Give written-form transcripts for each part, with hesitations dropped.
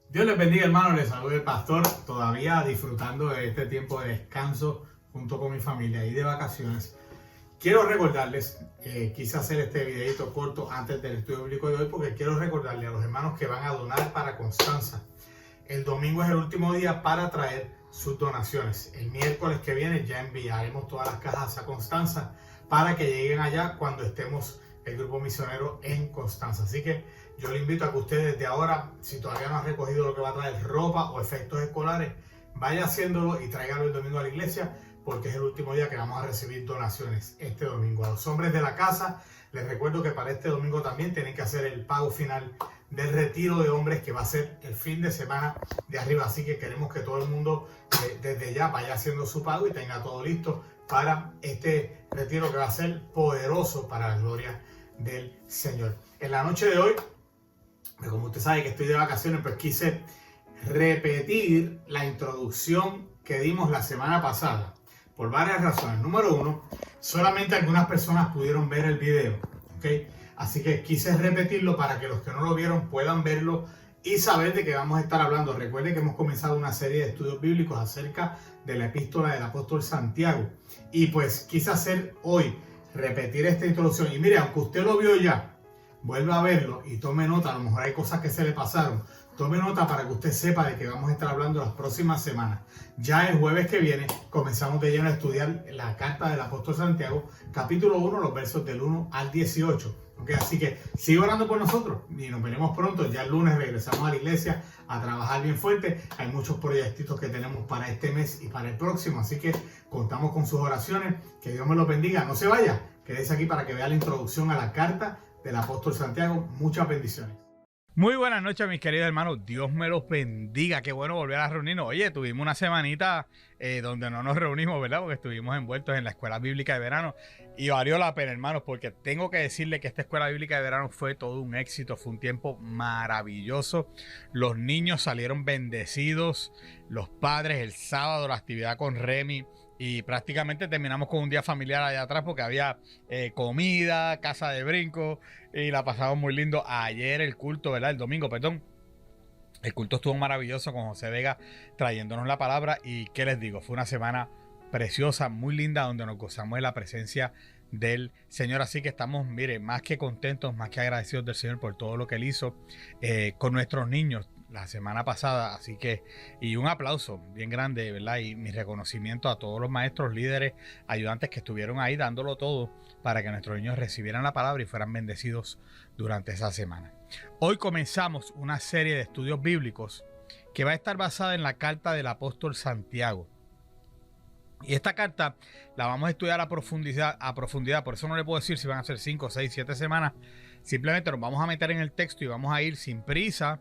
Dios les bendiga, hermanos. Les saluda el pastor, todavía disfrutando de este tiempo de descanso junto con mi familia y de vacaciones. Quiero recordarles, quise hacer este videito corto antes del estudio bíblico de hoy porque quiero recordarles a los hermanos que van a donar para Constanza. El domingo es el último día para traer sus donaciones. El miércoles que viene ya enviaremos todas las cajas a Constanza para que lleguen allá cuando estemos el grupo misionero en Constanza. Así que yo le invito a que usted desde ahora, si todavía no ha recogido lo que va a traer, ropa o efectos escolares, vaya haciéndolo y tráigalo el domingo a la iglesia, porque es el último día que vamos a recibir donaciones este domingo. A los hombres de la casa, les recuerdo que para este domingo también tienen que hacer el pago final del retiro de hombres, que va a ser el fin de semana de arriba. Así que queremos que todo el mundo desde ya vaya haciendo su pago y tenga todo listo para este retiro que va a ser poderoso para la gloria del Señor. En la noche de hoy, como usted sabe que estoy de vacaciones, pues quise repetir la introducción que dimos la semana pasada por varias razones. Número uno, solamente algunas personas pudieron ver el video, ¿ok? Así que quise repetirlo para que los que no lo vieron puedan verlo y saber de qué vamos a estar hablando. Recuerden que hemos comenzado una serie de estudios bíblicos acerca de la epístola del apóstol Santiago. Y pues quise hacer hoy, repetir esta introducción. Y mire, aunque usted lo vio ya, vuelva a verlo y tome nota. A lo mejor hay cosas que se le pasaron. Tome nota para que usted sepa de qué vamos a estar hablando las próximas semanas. Ya el jueves que viene comenzamos de lleno a estudiar la carta del apóstol Santiago, capítulo 1, los versos del 1 al 18. Okay, así que sigue orando por nosotros y nos veremos pronto. Ya el lunes regresamos a la iglesia a trabajar bien fuerte. Hay muchos proyectitos que tenemos para este mes y para el próximo, así que contamos con sus oraciones. Que Dios me los bendiga. No se vaya, quédese aquí para que vea la introducción a la carta del apóstol Santiago. Muchas bendiciones. Muy buenas noches, mis queridos hermanos. Dios me los bendiga. Qué bueno volver a reunirnos. Oye, tuvimos una semanita donde no nos reunimos, ¿verdad? Porque estuvimos envueltos en la escuela bíblica de verano. Y valió la pena, hermanos, porque tengo que decirle que esta escuela bíblica de verano fue todo un éxito. Fue un tiempo maravilloso. Los niños salieron bendecidos. Los padres, el sábado, la actividad con Remy. Y prácticamente terminamos con un día familiar allá atrás porque había comida, casa de brinco y la pasamos muy lindo. Ayer el culto, ¿verdad? El domingo, perdón. El culto estuvo maravilloso con José Vega trayéndonos la palabra. Y qué les digo, fue una semana preciosa, muy linda, donde nos gozamos de la presencia del Señor. Así que estamos, mire, más que contentos, más que agradecidos del Señor por todo lo que Él hizo con nuestros niños la semana pasada. Así que, y un aplauso bien grande, ¿verdad? Y mi reconocimiento a todos los maestros, líderes, ayudantes que estuvieron ahí dándolo todo para que nuestros niños recibieran la palabra y fueran bendecidos durante esa semana. Hoy comenzamos una serie de estudios bíblicos que va a estar basada en la carta del apóstol Santiago. Y esta carta la vamos a estudiar a profundidad, por eso no le puedo decir si van a ser 5, 6, 7 semanas. Simplemente nos vamos a meter en el texto y vamos a ir sin prisa,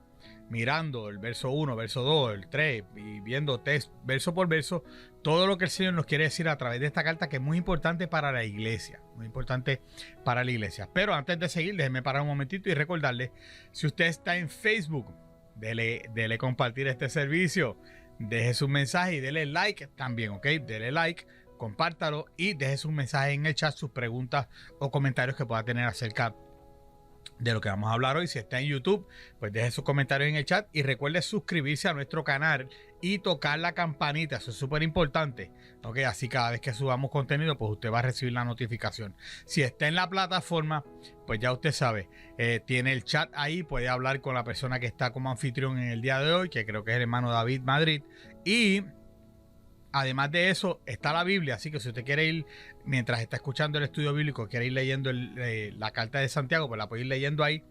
mirando el verso 1, verso 2, el 3 y viendo texto, verso por verso, todo lo que el Señor nos quiere decir a través de esta carta, que es muy importante para la iglesia, muy importante para la iglesia. Pero antes de seguir, déjenme parar un momentito y recordarles, si usted está en Facebook, dele compartir este servicio, deje su mensaje y dele like también, ¿ok? Dele like, compártalo y deje su mensaje en el chat, sus preguntas o comentarios que pueda tener acerca de lo que vamos a hablar hoy. Si está en YouTube, pues deje sus comentarios en el chat y recuerde suscribirse a nuestro canal y tocar la campanita, eso es súper importante, ¿ok? Así cada vez que subamos contenido, pues usted va a recibir la notificación. Si está en la plataforma, pues ya usted sabe, tiene el chat ahí, puede hablar con la persona que está como anfitrión en el día de hoy, que creo que es el hermano David Madrid, y además de eso, está la Biblia, así que si usted quiere ir, mientras está escuchando el estudio bíblico, quiere ir leyendo la carta de Santiago, pues la puede ir leyendo ahí.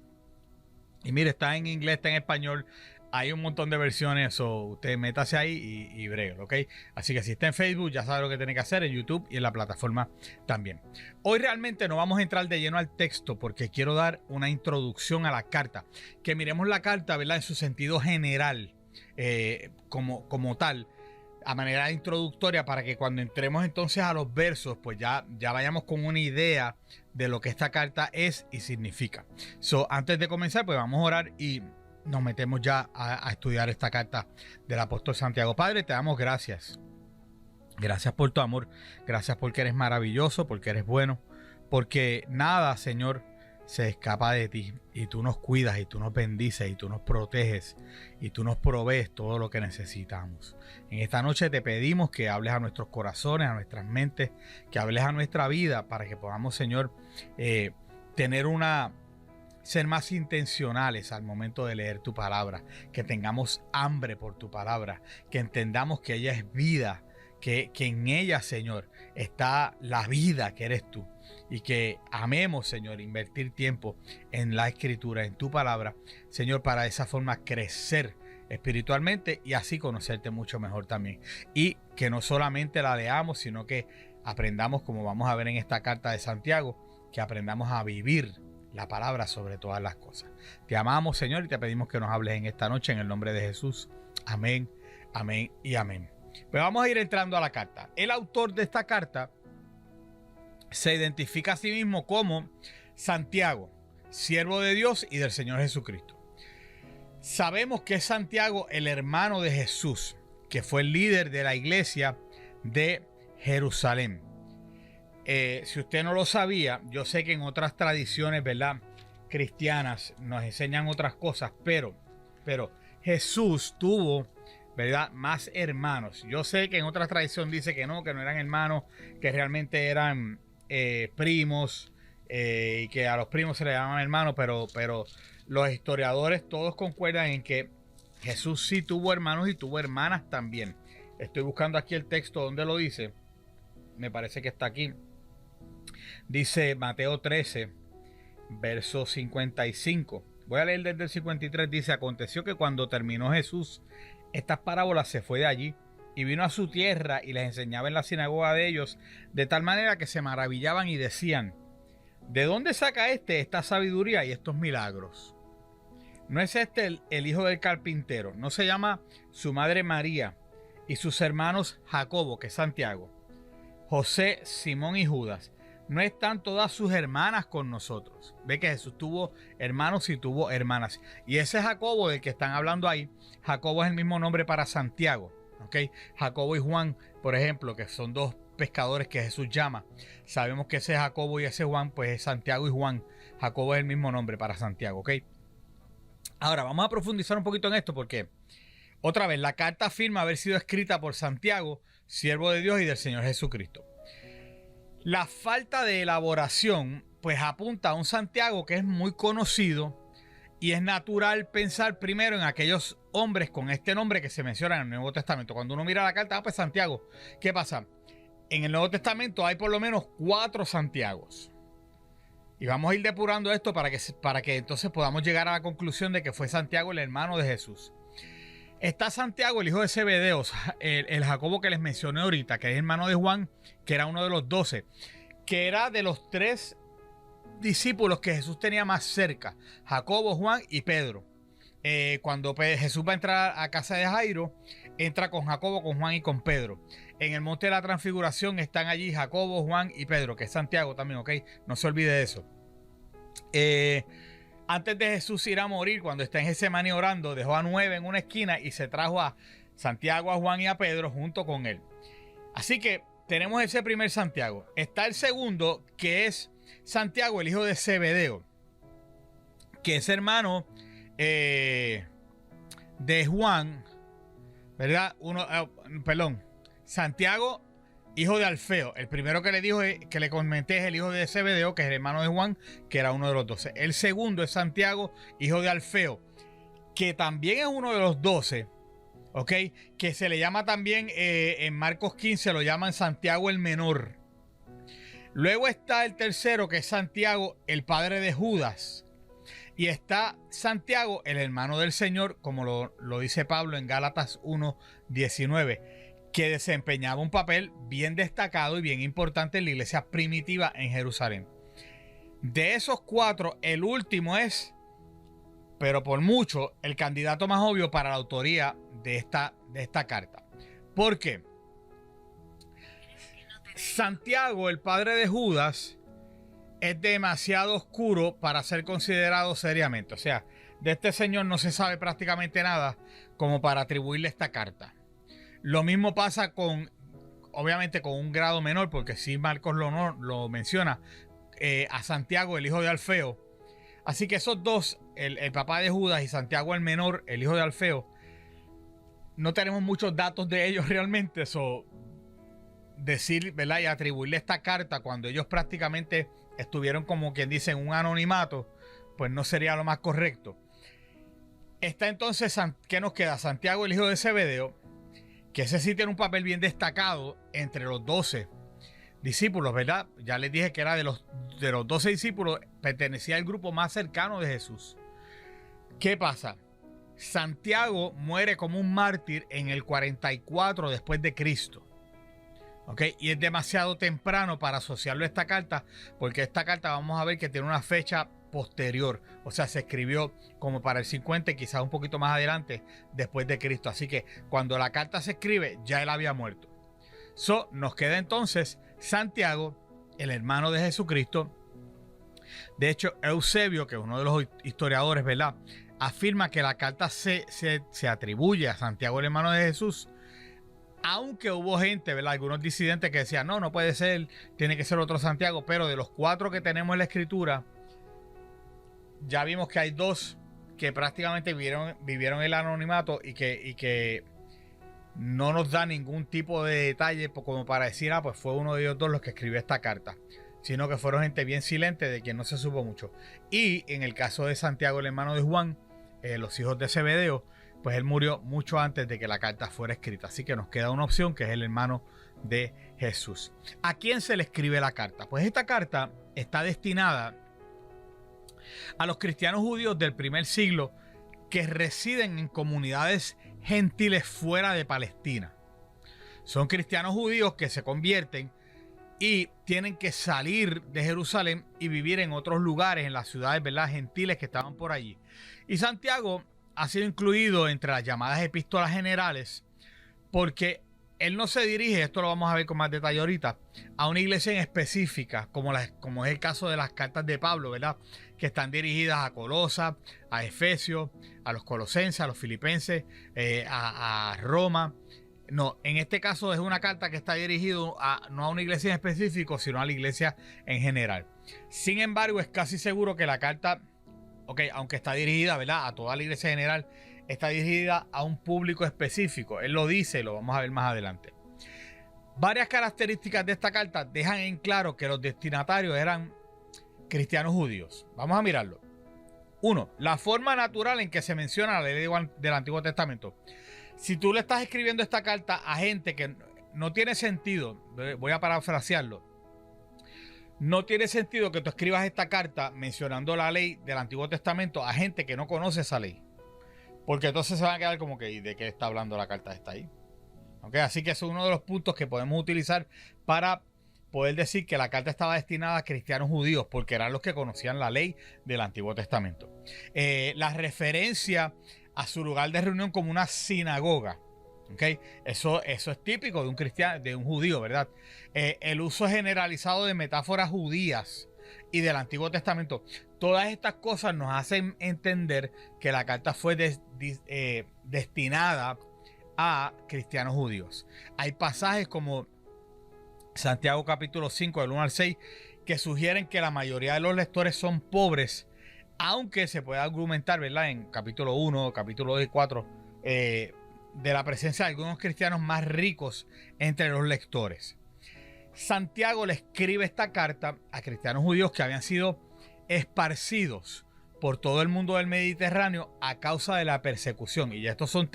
Y mire, está en inglés, está en español, hay un montón de versiones, o usted métase ahí y bregue, ¿ok? Así que si está en Facebook, ya sabe lo que tiene que hacer, en YouTube y en la plataforma también. Hoy realmente no vamos a entrar de lleno al texto, porque quiero dar una introducción a la carta. Que miremos la carta, ¿verdad? En su sentido general, como tal, a manera introductoria, para que cuando entremos entonces a los versos, pues ya vayamos con una idea de lo que esta carta es y significa. Antes de comenzar, pues vamos a orar y nos metemos ya a estudiar esta carta del apóstol Santiago. Padre, te damos gracias. Gracias por tu amor. Gracias porque eres maravilloso, porque eres bueno. Porque nada, Señor, se escapa de ti, y tú nos cuidas, y tú nos bendices, y tú nos proteges, y tú nos provees todo lo que necesitamos. En esta noche te pedimos que hables a nuestros corazones, a nuestras mentes, que hables a nuestra vida, para que podamos, Señor, ser más intencionales al momento de leer tu palabra, que tengamos hambre por tu palabra, que entendamos que ella es vida, que en ella, Señor, está la vida que eres tú, y que amemos, Señor, invertir tiempo en la escritura, en tu palabra, Señor, para de esa forma crecer espiritualmente y así conocerte mucho mejor también. Y que no solamente la leamos, sino que aprendamos, como vamos a ver en esta carta de Santiago, que aprendamos a vivir la palabra sobre todas las cosas. Te amamos, Señor, y te pedimos que nos hables en esta noche en el nombre de Jesús. Amén, amén y amén. Pues vamos a ir entrando a la carta. El autor de esta carta se identifica a sí mismo como Santiago, siervo de Dios y del Señor Jesucristo. Sabemos que es Santiago, el hermano de Jesús, que fue el líder de la iglesia de Jerusalén. Si usted no lo sabía, yo sé que en otras tradiciones, ¿verdad?, cristianas nos enseñan otras cosas, pero Jesús tuvo, ¿verdad?, más hermanos. Yo sé que en otra tradición dice que no eran hermanos, que realmente eran primos, y que a los primos se le llaman hermanos, pero los historiadores todos concuerdan en que Jesús sí tuvo hermanos y tuvo hermanas también. Estoy buscando aquí el texto donde lo dice. Me parece que está aquí. Dice Mateo 13, verso 55. Voy a leer desde el 53. Dice: aconteció que cuando terminó Jesús estas parábolas, se fue de allí y vino a su tierra y les enseñaba en la sinagoga de ellos, de tal manera que se maravillaban y decían: ¿de dónde saca esta sabiduría y estos milagros? ¿No es este el hijo del carpintero? ¿No se llama su madre María y sus hermanos Jacobo, que es Santiago, José, Simón y Judas? ¿No están todas sus hermanas con nosotros? Ve que Jesús tuvo hermanos y tuvo hermanas. Y ese Jacobo del que están hablando ahí, Jacobo es el mismo nombre para Santiago, ¿ok? Jacobo y Juan, por ejemplo, que son dos pescadores que Jesús llama. Sabemos que ese Jacobo y ese Juan, pues es Santiago y Juan. Jacobo es el mismo nombre para Santiago, ¿ok? Ahora vamos a profundizar un poquito en esto, porque otra vez la carta afirma haber sido escrita por Santiago, siervo de Dios y del Señor Jesucristo. La falta de elaboración pues apunta a un Santiago que es muy conocido, y es natural pensar primero en aquellos hombres con este nombre que se menciona en el Nuevo Testamento. Cuando uno mira la carta, pues Santiago. ¿Qué pasa? En el Nuevo Testamento hay por lo menos 4 Santiagos. Y vamos a ir depurando esto para que entonces podamos llegar a la conclusión de que fue Santiago el hermano de Jesús. Está Santiago, el hijo de Zebedeo, el Jacobo que les mencioné ahorita, que es hermano de Juan, que era uno de los 12, que era de los 3 discípulos que Jesús tenía más cerca: Jacobo, Juan y Pedro. Cuando Jesús va a entrar a casa de Jairo, entra con Jacobo, con Juan y con Pedro. En el monte de la transfiguración están allí Jacobo, Juan y Pedro, que es Santiago también, ¿ok? No se olvide de eso. Antes de Jesús ir a morir, cuando está en Getsemaní orando, dejó a 9 en una esquina y se trajo a Santiago, a Juan y a Pedro junto con él. Así que tenemos ese primer Santiago. Está el segundo, que es Santiago, el hijo de Zebedeo, que es hermano de Juan, ¿verdad? Santiago, hijo de Alfeo. El primero que le comenté es el hijo de Zebedeo, que es el hermano de Juan, que era uno de los 12. El segundo es Santiago, hijo de Alfeo, que también es uno de los 12, ¿ok? Que se le llama también, en Marcos 15 lo llaman Santiago el menor. Luego está el tercero, que es Santiago, el padre de Judas. Y está Santiago, el hermano del Señor, como lo dice Pablo en Gálatas 1:19, que desempeñaba un papel bien destacado y bien importante en la iglesia primitiva en Jerusalén. De esos 4, el último es, pero por mucho, el candidato más obvio para la autoría de esta carta. ¿Por qué? Santiago, el padre de Judas, es demasiado oscuro para ser considerado seriamente. O sea, de este señor no se sabe prácticamente nada como para atribuirle esta carta. Lo mismo pasa obviamente con un grado menor, porque sí Marcos lo menciona, a Santiago, el hijo de Alfeo, Así que esos dos, el papá de Judas y Santiago el menor, el hijo de Alfeo, no tenemos muchos datos de ellos realmente. Eso decir, ¿verdad? Y atribuirle esta carta cuando ellos prácticamente estuvieron, como quien dice, en un anonimato, pues no sería lo más correcto. Está entonces, ¿qué nos queda? Santiago, el hijo de Zebedeo, que ese sí tiene un papel bien destacado entre los 12 discípulos, ¿verdad? Ya les dije que era de los 12 discípulos, pertenecía al grupo más cercano de Jesús. ¿Qué pasa? Santiago muere como un mártir en el 44 después de Cristo. ¿Ok? Y es demasiado temprano para asociarlo a esta carta, porque esta carta vamos a ver que tiene una fecha posterior. O sea, se escribió como para el 50 y quizás un poquito más adelante después de Cristo. Así que cuando la carta se escribe, ya él había muerto. Nos queda entonces Santiago, el hermano de Jesucristo. De hecho, Eusebio, que es uno de los historiadores, ¿verdad?, afirma que la carta se atribuye a Santiago, el hermano de Jesús, aunque hubo gente, ¿verdad?, algunos disidentes que decían, no puede ser, tiene que ser otro Santiago, pero de los 4 que tenemos en la escritura, ya vimos que hay 2 que prácticamente vivieron el anonimato y que no nos da ningún tipo de detalle como para decir, pues fue uno de ellos 2 los que escribió esta carta, sino que fueron gente bien silente de quien no se supo mucho. Y en el caso de Santiago, el hermano de Juan, los hijos de Zebedeo, pues él murió mucho antes de que la carta fuera escrita. Así que nos queda una opción, que es el hermano de Jesús. ¿A quién se le escribe la carta? Pues esta carta está destinada a los cristianos judíos del primer siglo que residen en comunidades gentiles fuera de Palestina. Son cristianos judíos que se convierten y tienen que salir de Jerusalén y vivir en otros lugares, en las ciudades, ¿verdad?, gentiles que estaban por allí. Y Santiago ha sido incluido entre las llamadas epístolas generales porque él no se dirige, esto lo vamos a ver con más detalle ahorita, a una iglesia en específica, como es el caso de las cartas de Pablo, ¿verdad?, que están dirigidas a Colosas, a Efesios, a los colosenses, a los filipenses, a Roma. No, en este caso es una carta que está dirigida no a una iglesia en específico, sino a la iglesia en general. Sin embargo, es casi seguro que la carta, aunque está dirigida, ¿verdad?, a toda la iglesia en general, está dirigida a un público específico. Él lo dice y lo vamos a ver más adelante. Varias características de esta carta dejan en claro que los destinatarios eran cristianos judíos. Vamos a mirarlo. 1. La forma natural en que se menciona la ley del Antiguo Testamento. Si tú le estás escribiendo esta carta a gente que no tiene sentido, voy a parafrasearlo, no tiene sentido que tú escribas esta carta mencionando la ley del Antiguo Testamento a gente que no conoce esa ley. Porque entonces se van a quedar como que, ¿y de qué está hablando la carta esta ahí? Así que eso es uno de los puntos que podemos utilizar para poder decir que la carta estaba destinada a cristianos judíos, porque eran los que conocían la ley del Antiguo Testamento. La referencia a su lugar de reunión como una sinagoga, eso es típico de un cristiano, de un judío, ¿verdad? El uso generalizado de metáforas judías y del Antiguo Testamento. Todas estas cosas nos hacen entender que la carta fue destinada a cristianos judíos. Hay pasajes como Santiago capítulo 5 del 1 al 6 que sugieren que la mayoría de los lectores son pobres, aunque se puede argumentar, ¿verdad?, en capítulo 1, capítulo 2 y 4 de la presencia de algunos cristianos más ricos entre los lectores. Santiago le escribe esta carta a cristianos judíos que habían sido esparcidos por todo el mundo del Mediterráneo a causa de la persecución. Y ya estos son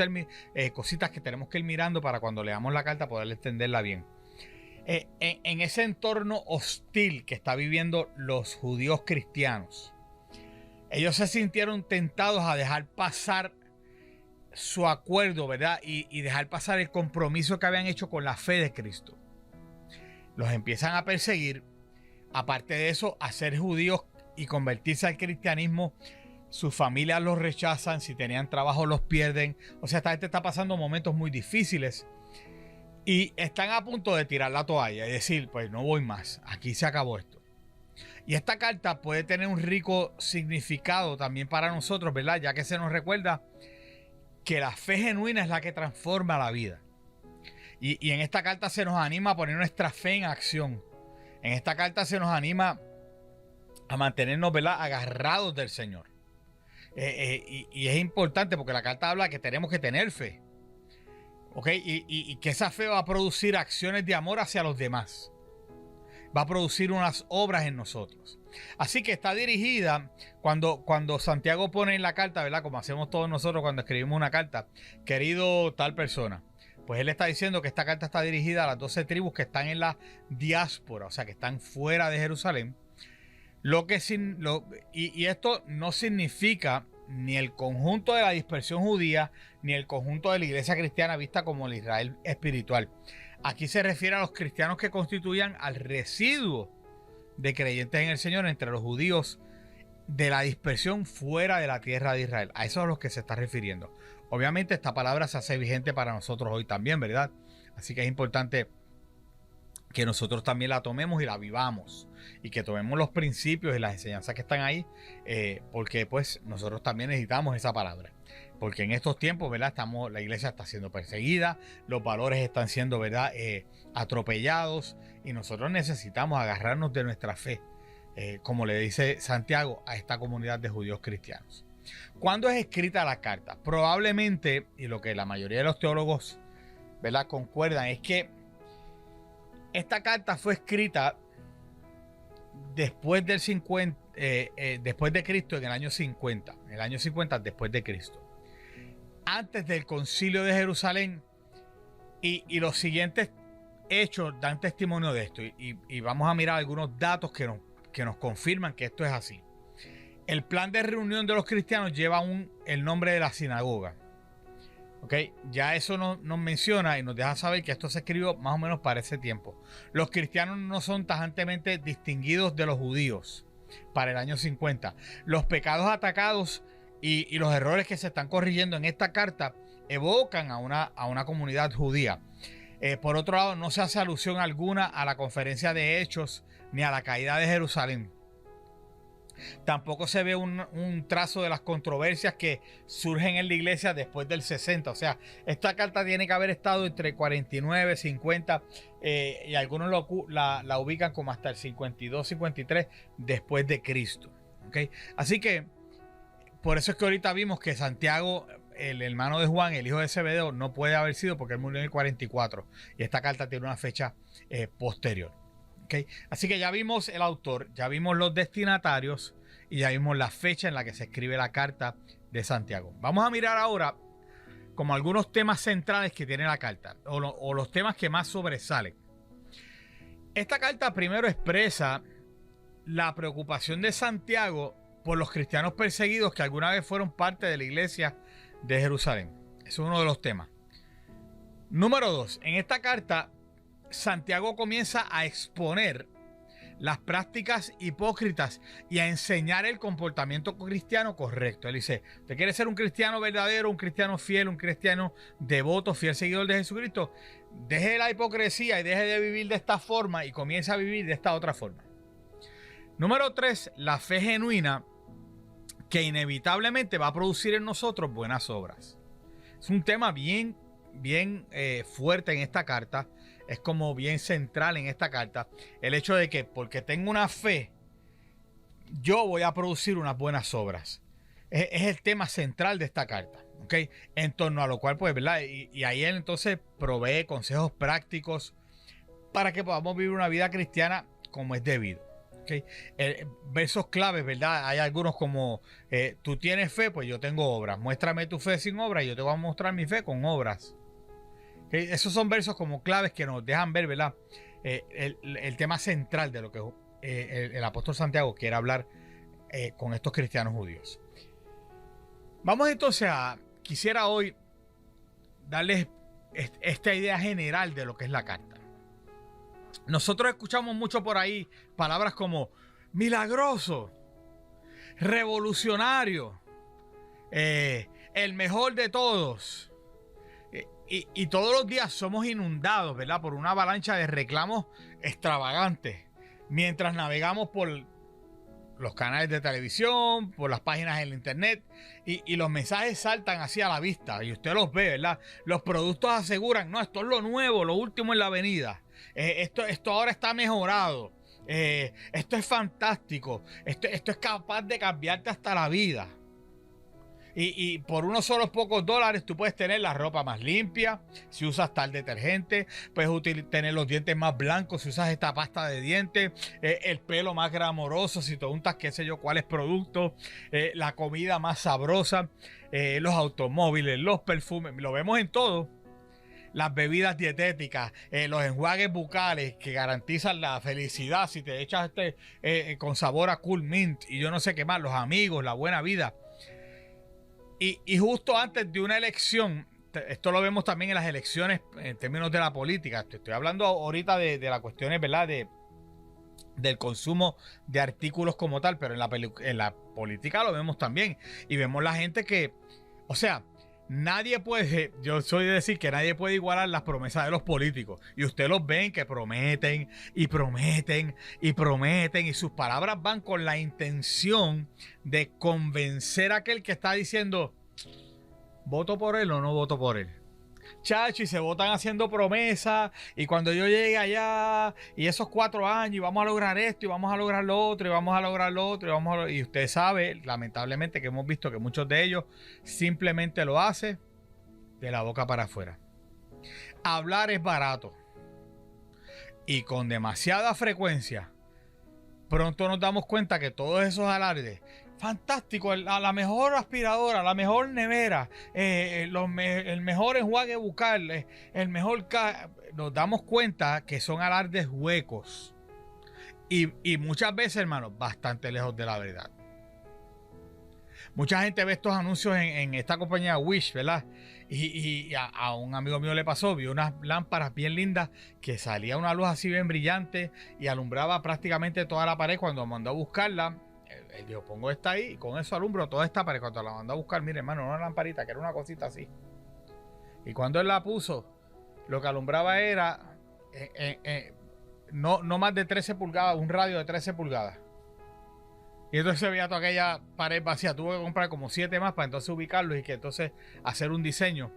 cositas que tenemos que ir mirando para cuando leamos la carta poder entenderla bien. En ese entorno hostil que está viviendo los judíos cristianos, ellos se sintieron tentados a dejar pasar su acuerdo, ¿verdad? Y dejar pasar el compromiso que habían hecho con la fe de Cristo. Los empiezan a perseguir. Aparte de eso, a ser judíos y convertirse al cristianismo, sus familias los rechazan, si tenían trabajo los pierden. O sea, esta gente está pasando momentos muy difíciles y están a punto de tirar la toalla y decir, pues no voy más, aquí se acabó esto. Y esta carta puede tener un rico significado también para nosotros, ¿verdad? Ya que se nos recuerda que la fe genuina es la que transforma la vida. Y en esta carta se nos anima a poner nuestra fe en acción. En esta carta se nos anima a mantenernos, ¿verdad?, agarrados del Señor. Y es importante porque la carta habla que tenemos que tener fe. ¿Ok? Y que esa fe va a producir acciones de amor hacia los demás. Va a producir unas obras en nosotros. Así que está dirigida, cuando Santiago pone en la carta, ¿verdad?, como hacemos todos nosotros cuando escribimos una carta, querido tal persona, pues él está diciendo que esta carta está dirigida a las 12 tribus que están en la diáspora, o sea, que están fuera de Jerusalén. Y esto no significa ni el conjunto de la dispersión judía, ni el conjunto de la iglesia cristiana vista como el Israel espiritual. Aquí se refiere a los cristianos que constituían al residuo de creyentes en el Señor entre los judíos de la dispersión fuera de la tierra de Israel. A eso es a los que se está refiriendo. Obviamente esta palabra se hace vigente para nosotros hoy también, ¿verdad? Así que es importante que nosotros también la tomemos y la vivamos, y que tomemos los principios y las enseñanzas que están ahí, porque pues nosotros también necesitamos esa palabra, porque en estos tiempos, ¿verdad?, la iglesia está siendo perseguida, los valores están siendo, ¿verdad?, atropellados, y nosotros necesitamos agarrarnos de nuestra fe, como le dice Santiago a esta comunidad de judíos cristianos. ¿Cuándo es escrita la carta? Probablemente, y lo que la mayoría de los teólogos, ¿verdad?, concuerdan, es que esta carta fue escrita después del después de Cristo, en el año 50. En el año 50 después de Cristo. Antes del concilio de Jerusalén. Y los siguientes hechos dan testimonio de esto. Y vamos a mirar algunos datos que nos confirman que esto es así. El plan de reunión de los cristianos lleva el nombre de la sinagoga. Okay, ya eso nos menciona y nos deja saber que esto se escribió más o menos para ese tiempo. Los cristianos no son tajantemente distinguidos de los judíos para el año 50. Los pecados atacados y los errores que se están corrigiendo en esta carta evocan a una comunidad judía. Por otro lado, no se hace alusión alguna a la conferencia de Hechos ni a la caída de Jerusalén. Tampoco se ve un trazo de las controversias que surgen en la iglesia después del 60. O sea, esta carta tiene que haber estado entre 49, 50 y algunos la ubican como hasta el 52, 53 después de Cristo. ¿Okay? Así que por eso es que ahorita vimos que Santiago, el hermano de Juan, el hijo de Zebedeo, no puede haber sido porque él murió en el 44 y esta carta tiene una fecha posterior. Okay. Así que ya vimos el autor, ya vimos los destinatarios y ya vimos la fecha en la que se escribe la carta de Santiago. Vamos a mirar ahora como algunos temas centrales que tiene la carta o los temas que más sobresalen. Esta carta primero expresa la preocupación de Santiago por los cristianos perseguidos que alguna vez fueron parte de la iglesia de Jerusalén. Ese es uno de los temas. Número 2. En esta carta Santiago comienza a exponer las prácticas hipócritas y a enseñar el comportamiento cristiano correcto. Él dice, ¿usted quiere ser un cristiano verdadero, un cristiano fiel, un cristiano devoto, fiel seguidor de Jesucristo? Deje la hipocresía y deje de vivir de esta forma y comienza a vivir de esta otra forma. Número 3, la fe genuina que inevitablemente va a producir en nosotros buenas obras. Es un tema bien fuerte en esta carta. Es como bien central en esta carta el hecho de que porque tengo una fe, yo voy a producir unas buenas obras. Es el tema central de esta carta, ¿ok? En torno a lo cual, pues, ¿verdad? Y ahí él entonces provee consejos prácticos para que podamos vivir una vida cristiana como es debido. ¿Okay? Versos claves, ¿verdad? Hay algunos como tú tienes fe, pues yo tengo obras. Muéstrame tu fe sin obras y yo te voy a mostrar mi fe con obras. ¿Okay? Esos son versos como claves que nos dejan ver, ¿verdad? El tema central de lo que el apóstol Santiago quiere hablar con estos cristianos judíos. Vamos entonces quisiera hoy darles esta idea general de lo que es la carta. Nosotros escuchamos mucho por ahí palabras como milagroso, revolucionario, el mejor de todos. Y todos los días somos inundados, ¿verdad?, por una avalancha de reclamos extravagantes mientras navegamos por los canales de televisión, por las páginas en internet y los mensajes saltan así a la vista y usted los ve, ¿verdad? Los productos aseguran, no, esto es lo nuevo, lo último en la avenida. Esto ahora está mejorado. esto es fantástico, esto es capaz de cambiarte hasta la vida. Y por unos solos pocos dólares tú puedes tener la ropa más limpia si usas tal detergente, puedes tener los dientes más blancos si usas esta pasta de dientes, el pelo más glamoroso si te untas qué sé yo cuáles productos, la comida más sabrosa, los automóviles, los perfumes, lo vemos en todo. Las bebidas dietéticas, los enjuagues bucales que garantizan la felicidad si te echas con sabor a Cool Mint y yo no sé qué más, los amigos, la buena vida. Y justo antes de una elección, esto lo vemos también en las elecciones en términos de la política. Te estoy hablando ahorita de las cuestiones, ¿verdad? Del consumo de artículos como tal, pero en la política lo vemos también. Y vemos la gente que, o sea, nadie puede, yo soy de decir que nadie puede igualar las promesas de los políticos. Y ustedes los ven que prometen y prometen y prometen y sus palabras van con la intención de convencer a aquel que está diciendo voto por él o no voto por él. Chacho, y se votan haciendo promesas y cuando yo llegue allá y esos 4 años y vamos a lograr esto y vamos a lograr lo otro y vamos a lograr lo otro y usted sabe lamentablemente que hemos visto que muchos de ellos simplemente lo hacen de la boca para afuera. Hablar es barato y con demasiada frecuencia pronto nos damos cuenta que todos esos alardes fantástico, la mejor aspiradora, la mejor nevera, el mejor enjuague bucal, el mejor... Nos damos cuenta que son alardes huecos. Y muchas veces, hermanos, bastante lejos de la verdad. Mucha gente ve estos anuncios en esta compañía Wish, ¿verdad? Y a un amigo mío le pasó, vio unas lámparas bien lindas que salía una luz así bien brillante y alumbraba prácticamente toda la pared. Cuando mandó a buscarla, él dijo, pongo esta ahí y con eso alumbro toda esta pared. Cuando la mandó a buscar, mire hermano, una lamparita que era una cosita así. Y cuando él la puso, lo que alumbraba era no más de 13 pulgadas, un radio de 13 pulgadas. Y entonces se veía toda aquella pared vacía. Tuvo que comprar como 7 más para entonces ubicarlos y que entonces hacer un diseño.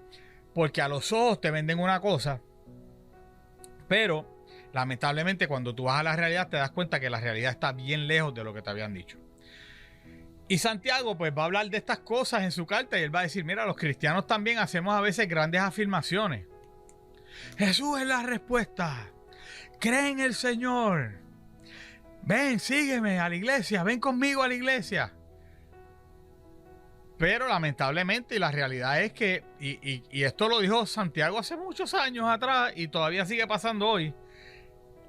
Porque a los ojos te venden una cosa, pero lamentablemente cuando tú vas a la realidad te das cuenta que la realidad está bien lejos de lo que te habían dicho. Y Santiago pues va a hablar de estas cosas en su carta y él va a decir, mira, los cristianos también hacemos a veces grandes afirmaciones. Jesús es la respuesta. Cree en el Señor. Ven, sígueme a la iglesia, ven conmigo a la iglesia. Pero lamentablemente la realidad es que, y esto lo dijo Santiago hace muchos años atrás y todavía sigue pasando hoy,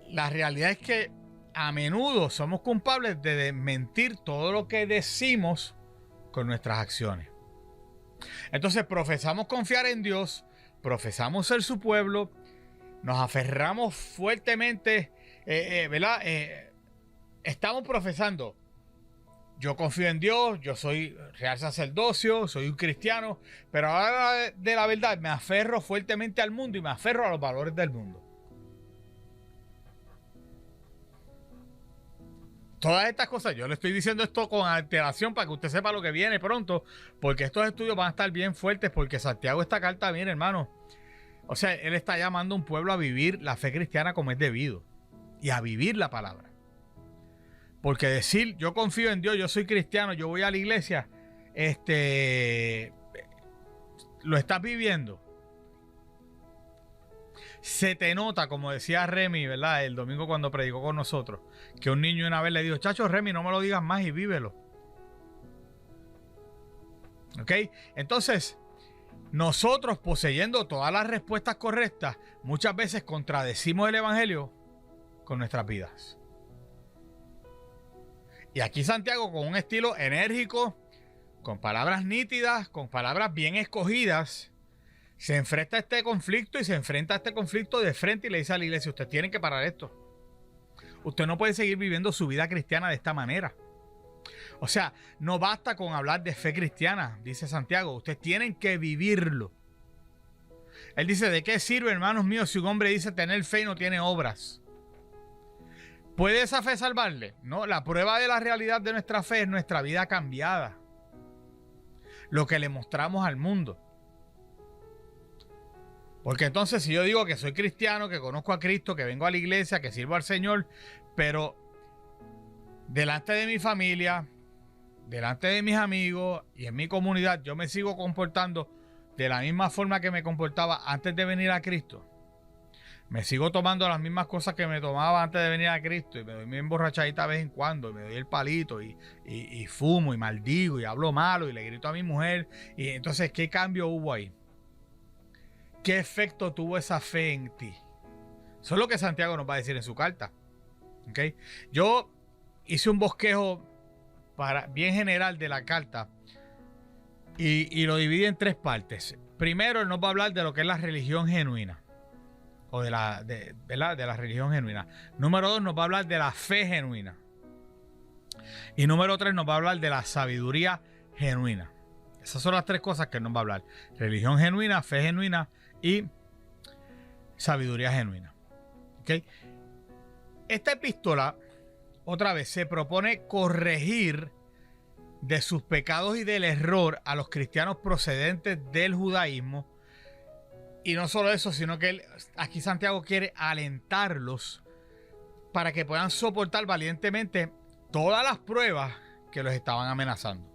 la realidad es que a menudo somos culpables de mentir todo lo que decimos con nuestras acciones. Entonces profesamos confiar en Dios, profesamos ser su pueblo, nos aferramos fuertemente, ¿verdad? Estamos profesando, yo confío en Dios, yo soy real sacerdocio, soy un cristiano, pero ahora de la verdad me aferro fuertemente al mundo y me aferro a los valores del mundo. Todas estas cosas, yo le estoy diciendo esto con alteración para que usted sepa lo que viene pronto, porque estos estudios van a estar bien fuertes, porque Santiago esta carta viene, hermano. O sea, él está llamando a un pueblo a vivir la fe cristiana como es debido y a vivir la palabra. Porque decir, yo confío en Dios, yo soy cristiano, yo voy a la iglesia, lo estás viviendo. Se te nota, como decía Remy, ¿verdad? El domingo cuando predicó con nosotros, que un niño una vez le dijo, chacho, Remy, no me lo digas más y vívelo. ¿Ok? Entonces, nosotros poseyendo todas las respuestas correctas, muchas veces contradecimos el evangelio con nuestras vidas. Y aquí Santiago, con un estilo enérgico, con palabras nítidas, con palabras bien escogidas, se enfrenta a este conflicto y se enfrenta a este conflicto de frente y le dice a la iglesia, usted tiene que parar esto. Usted no puede seguir viviendo su vida cristiana de esta manera. O sea, no basta con hablar de fe cristiana, dice Santiago, ustedes tienen que vivirlo. Él dice, ¿de qué sirve, hermanos míos, si un hombre dice tener fe y no tiene obras? ¿Puede esa fe salvarle? No, la prueba de la realidad de nuestra fe es nuestra vida cambiada. Lo que le mostramos al mundo. Porque entonces si yo digo que soy cristiano, que conozco a Cristo, que vengo a la iglesia, que sirvo al Señor, pero delante de mi familia, delante de mis amigos y en mi comunidad, yo me sigo comportando de la misma forma que me comportaba antes de venir a Cristo. Me sigo tomando las mismas cosas que me tomaba antes de venir a Cristo y me doy mi emborrachadita de vez en cuando, y me doy el palito y fumo y maldigo y hablo malo y le grito a mi mujer. Y entonces, ¿qué cambio hubo ahí? ¿Qué efecto tuvo esa fe en ti? Eso es lo que Santiago nos va a decir en su carta. ¿Okay? Yo hice un bosquejo bien general de la carta y lo dividí en 3 partes. Primero, él nos va a hablar de lo que es la religión genuina. O de la religión genuina. Número 2, nos va a hablar de la fe genuina. Y número 3, nos va a hablar de la sabiduría genuina. Esas son las 3 cosas que nos va a hablar. Religión genuina, fe genuina y sabiduría genuina. ¿Okay? Esta epístola, otra vez, se propone corregir de sus pecados y del error a los cristianos procedentes del judaísmo. Y no solo eso, sino que aquí Santiago quiere alentarlos para que puedan soportar valientemente todas las pruebas que los estaban amenazando.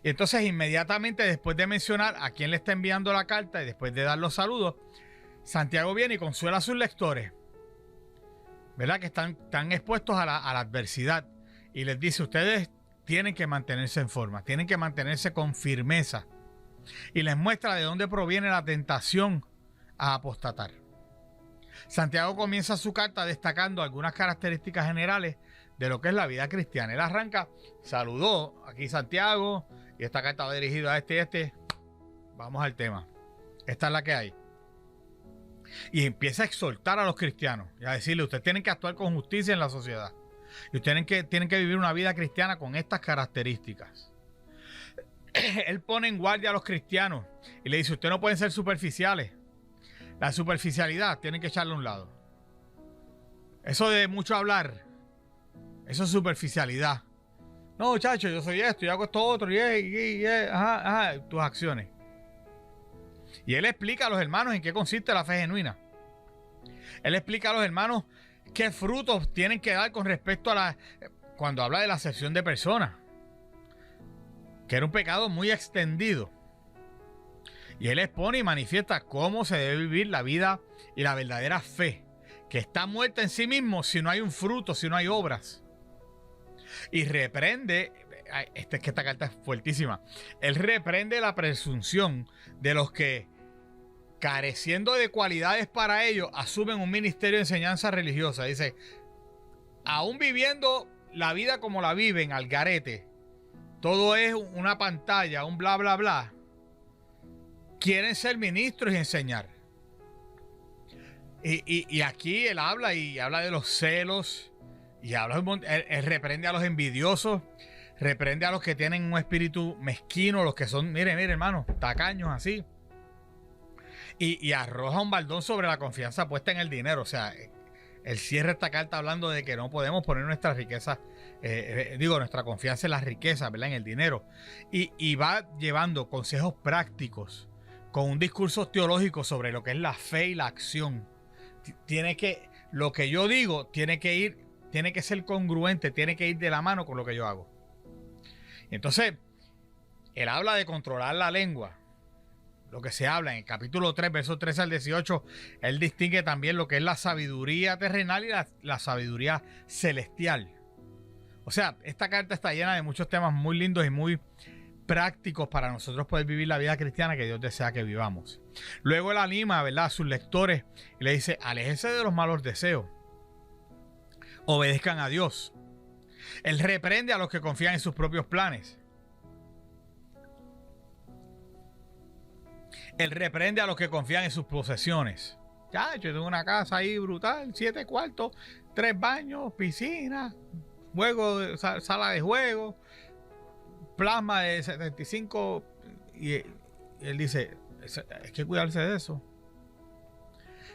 Y entonces, inmediatamente después de mencionar a quién le está enviando la carta y después de dar los saludos, Santiago viene y consuela a sus lectores, ¿verdad? Que están expuestos a la adversidad, y les dice: ustedes tienen que mantenerse en forma, tienen que mantenerse con firmeza. Y les muestra de dónde proviene la tentación a apostatar. Santiago comienza su carta destacando algunas características generales de lo que es la vida cristiana. Él arranca, saludó aquí Santiago, y esta carta va dirigida a este. Vamos al tema. Esta es la que hay. Y empieza a exhortar a los cristianos y a decirle: ustedes tienen que actuar con justicia en la sociedad. Y ustedes tienen que vivir una vida cristiana con estas características. Él pone en guardia a los cristianos y le dice: ustedes no pueden ser superficiales. La superficialidad tienen que echarle a un lado. Eso de mucho hablar, eso es superficialidad. No, muchachos, yo soy esto, yo hago esto otro, tus acciones. Y él explica a los hermanos en qué consiste la fe genuina. Él explica a los hermanos qué frutos tienen que dar con respecto a cuando habla de la acepción de personas, que era un pecado muy extendido. Y él expone y manifiesta cómo se debe vivir la vida y la verdadera fe, que está muerta en sí mismo si no hay un fruto, si no hay obras. Y reprende, que esta carta es fuertísima, él reprende la presunción de los que, careciendo de cualidades para ello, asumen un ministerio de enseñanza religiosa. Dice: aún viviendo la vida como la viven, al garete, todo es una pantalla, un bla bla bla, quieren ser ministros y enseñar. Y aquí él habla de los celos, y él reprende a los envidiosos, reprende a los que tienen un espíritu mezquino, los que son, miren hermano, tacaños así, y arroja un baldón sobre la confianza puesta en el dinero. O sea, él cierra esta carta hablando de que no podemos poner nuestra riqueza, nuestra confianza en las riquezas, ¿verdad? En el dinero. Y va llevando consejos prácticos con un discurso teológico sobre lo que es la fe y la acción. Lo que yo digo tiene que ser congruente, tiene que ir de la mano con lo que yo hago. Entonces, él habla de controlar la lengua. Lo que se habla en el capítulo 3, versos 13 al 18, él distingue también lo que es la sabiduría terrenal y la sabiduría celestial. O sea, esta carta está llena de muchos temas muy lindos y muy prácticos para nosotros poder vivir la vida cristiana que Dios desea que vivamos. Luego él anima, ¿verdad?, a sus lectores y le dice: aléjense de los malos deseos, obedezcan a Dios. Él reprende a los que confían en sus propios planes. Él reprende a los que confían en sus posesiones. Ya, yo tengo una casa ahí brutal, 7 cuartos, 3 baños, piscina, sala de juego, plasma de 75. Y él dice: hay que cuidarse de eso.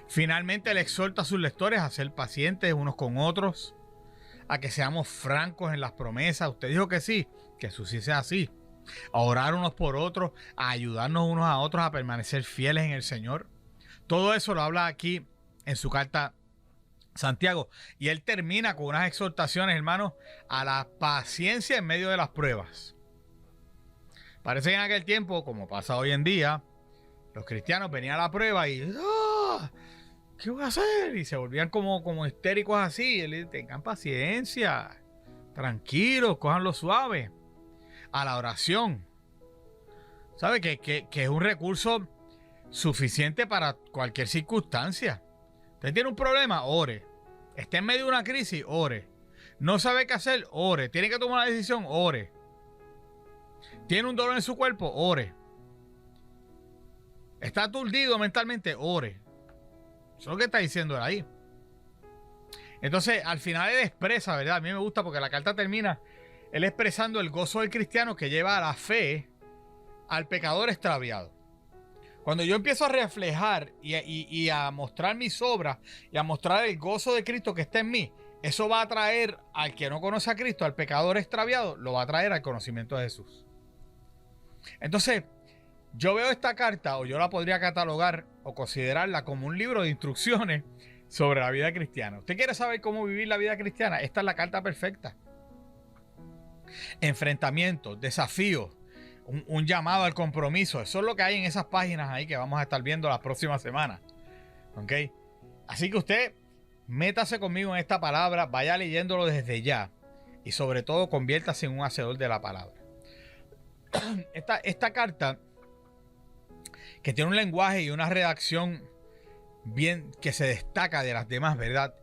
Finalmente, él exhorta a sus lectores a ser pacientes unos con otros, a que seamos francos en las promesas. Usted dijo que sí, que eso sí sea así. A orar unos por otros, a ayudarnos unos a otros a permanecer fieles en el Señor. Todo eso lo habla aquí en su carta Santiago, y él termina con unas exhortaciones, hermanos, a la paciencia en medio de las pruebas. Parece que en aquel tiempo, como pasa hoy en día, los cristianos venían a la prueba y ¡ah! ¿Qué voy a hacer? Y se volvían como histéricos así. Y él dice, tengan paciencia, tranquilos, cójanlo suave. A la oración. ¿Sabe? Que es un recurso suficiente para cualquier circunstancia. Usted tiene un problema, ore. Está en medio de una crisis, ore. No sabe qué hacer, ore. Tiene que tomar una decisión, ore. Tiene un dolor en su cuerpo, ore. Está aturdido mentalmente, ore. Eso es lo que está diciendo él ahí. Entonces, al final él expresa, ¿verdad? A mí me gusta porque la carta termina él expresando el gozo del cristiano que lleva a la fe al pecador extraviado. Cuando yo empiezo a reflejar y a mostrar mis obras y a mostrar el gozo de Cristo que está en mí, eso va a traer al que no conoce a Cristo, al pecador extraviado, lo va a traer al conocimiento de Jesús. Entonces, yo veo esta carta, o yo la podría catalogar o considerarla como un libro de instrucciones sobre la vida cristiana. ¿Usted quiere saber cómo vivir la vida cristiana? Esta es la carta perfecta. Enfrentamientos, desafíos, un llamado al compromiso. Eso es lo que hay en esas páginas ahí que vamos a estar viendo las próximas semanas. ¿Ok? Así que usted métase conmigo en esta palabra, vaya leyéndolo desde ya y sobre todo conviértase en un hacedor de la palabra. Esta carta, que tiene un lenguaje y una redacción bien que se destaca de las demás, ¿verdad?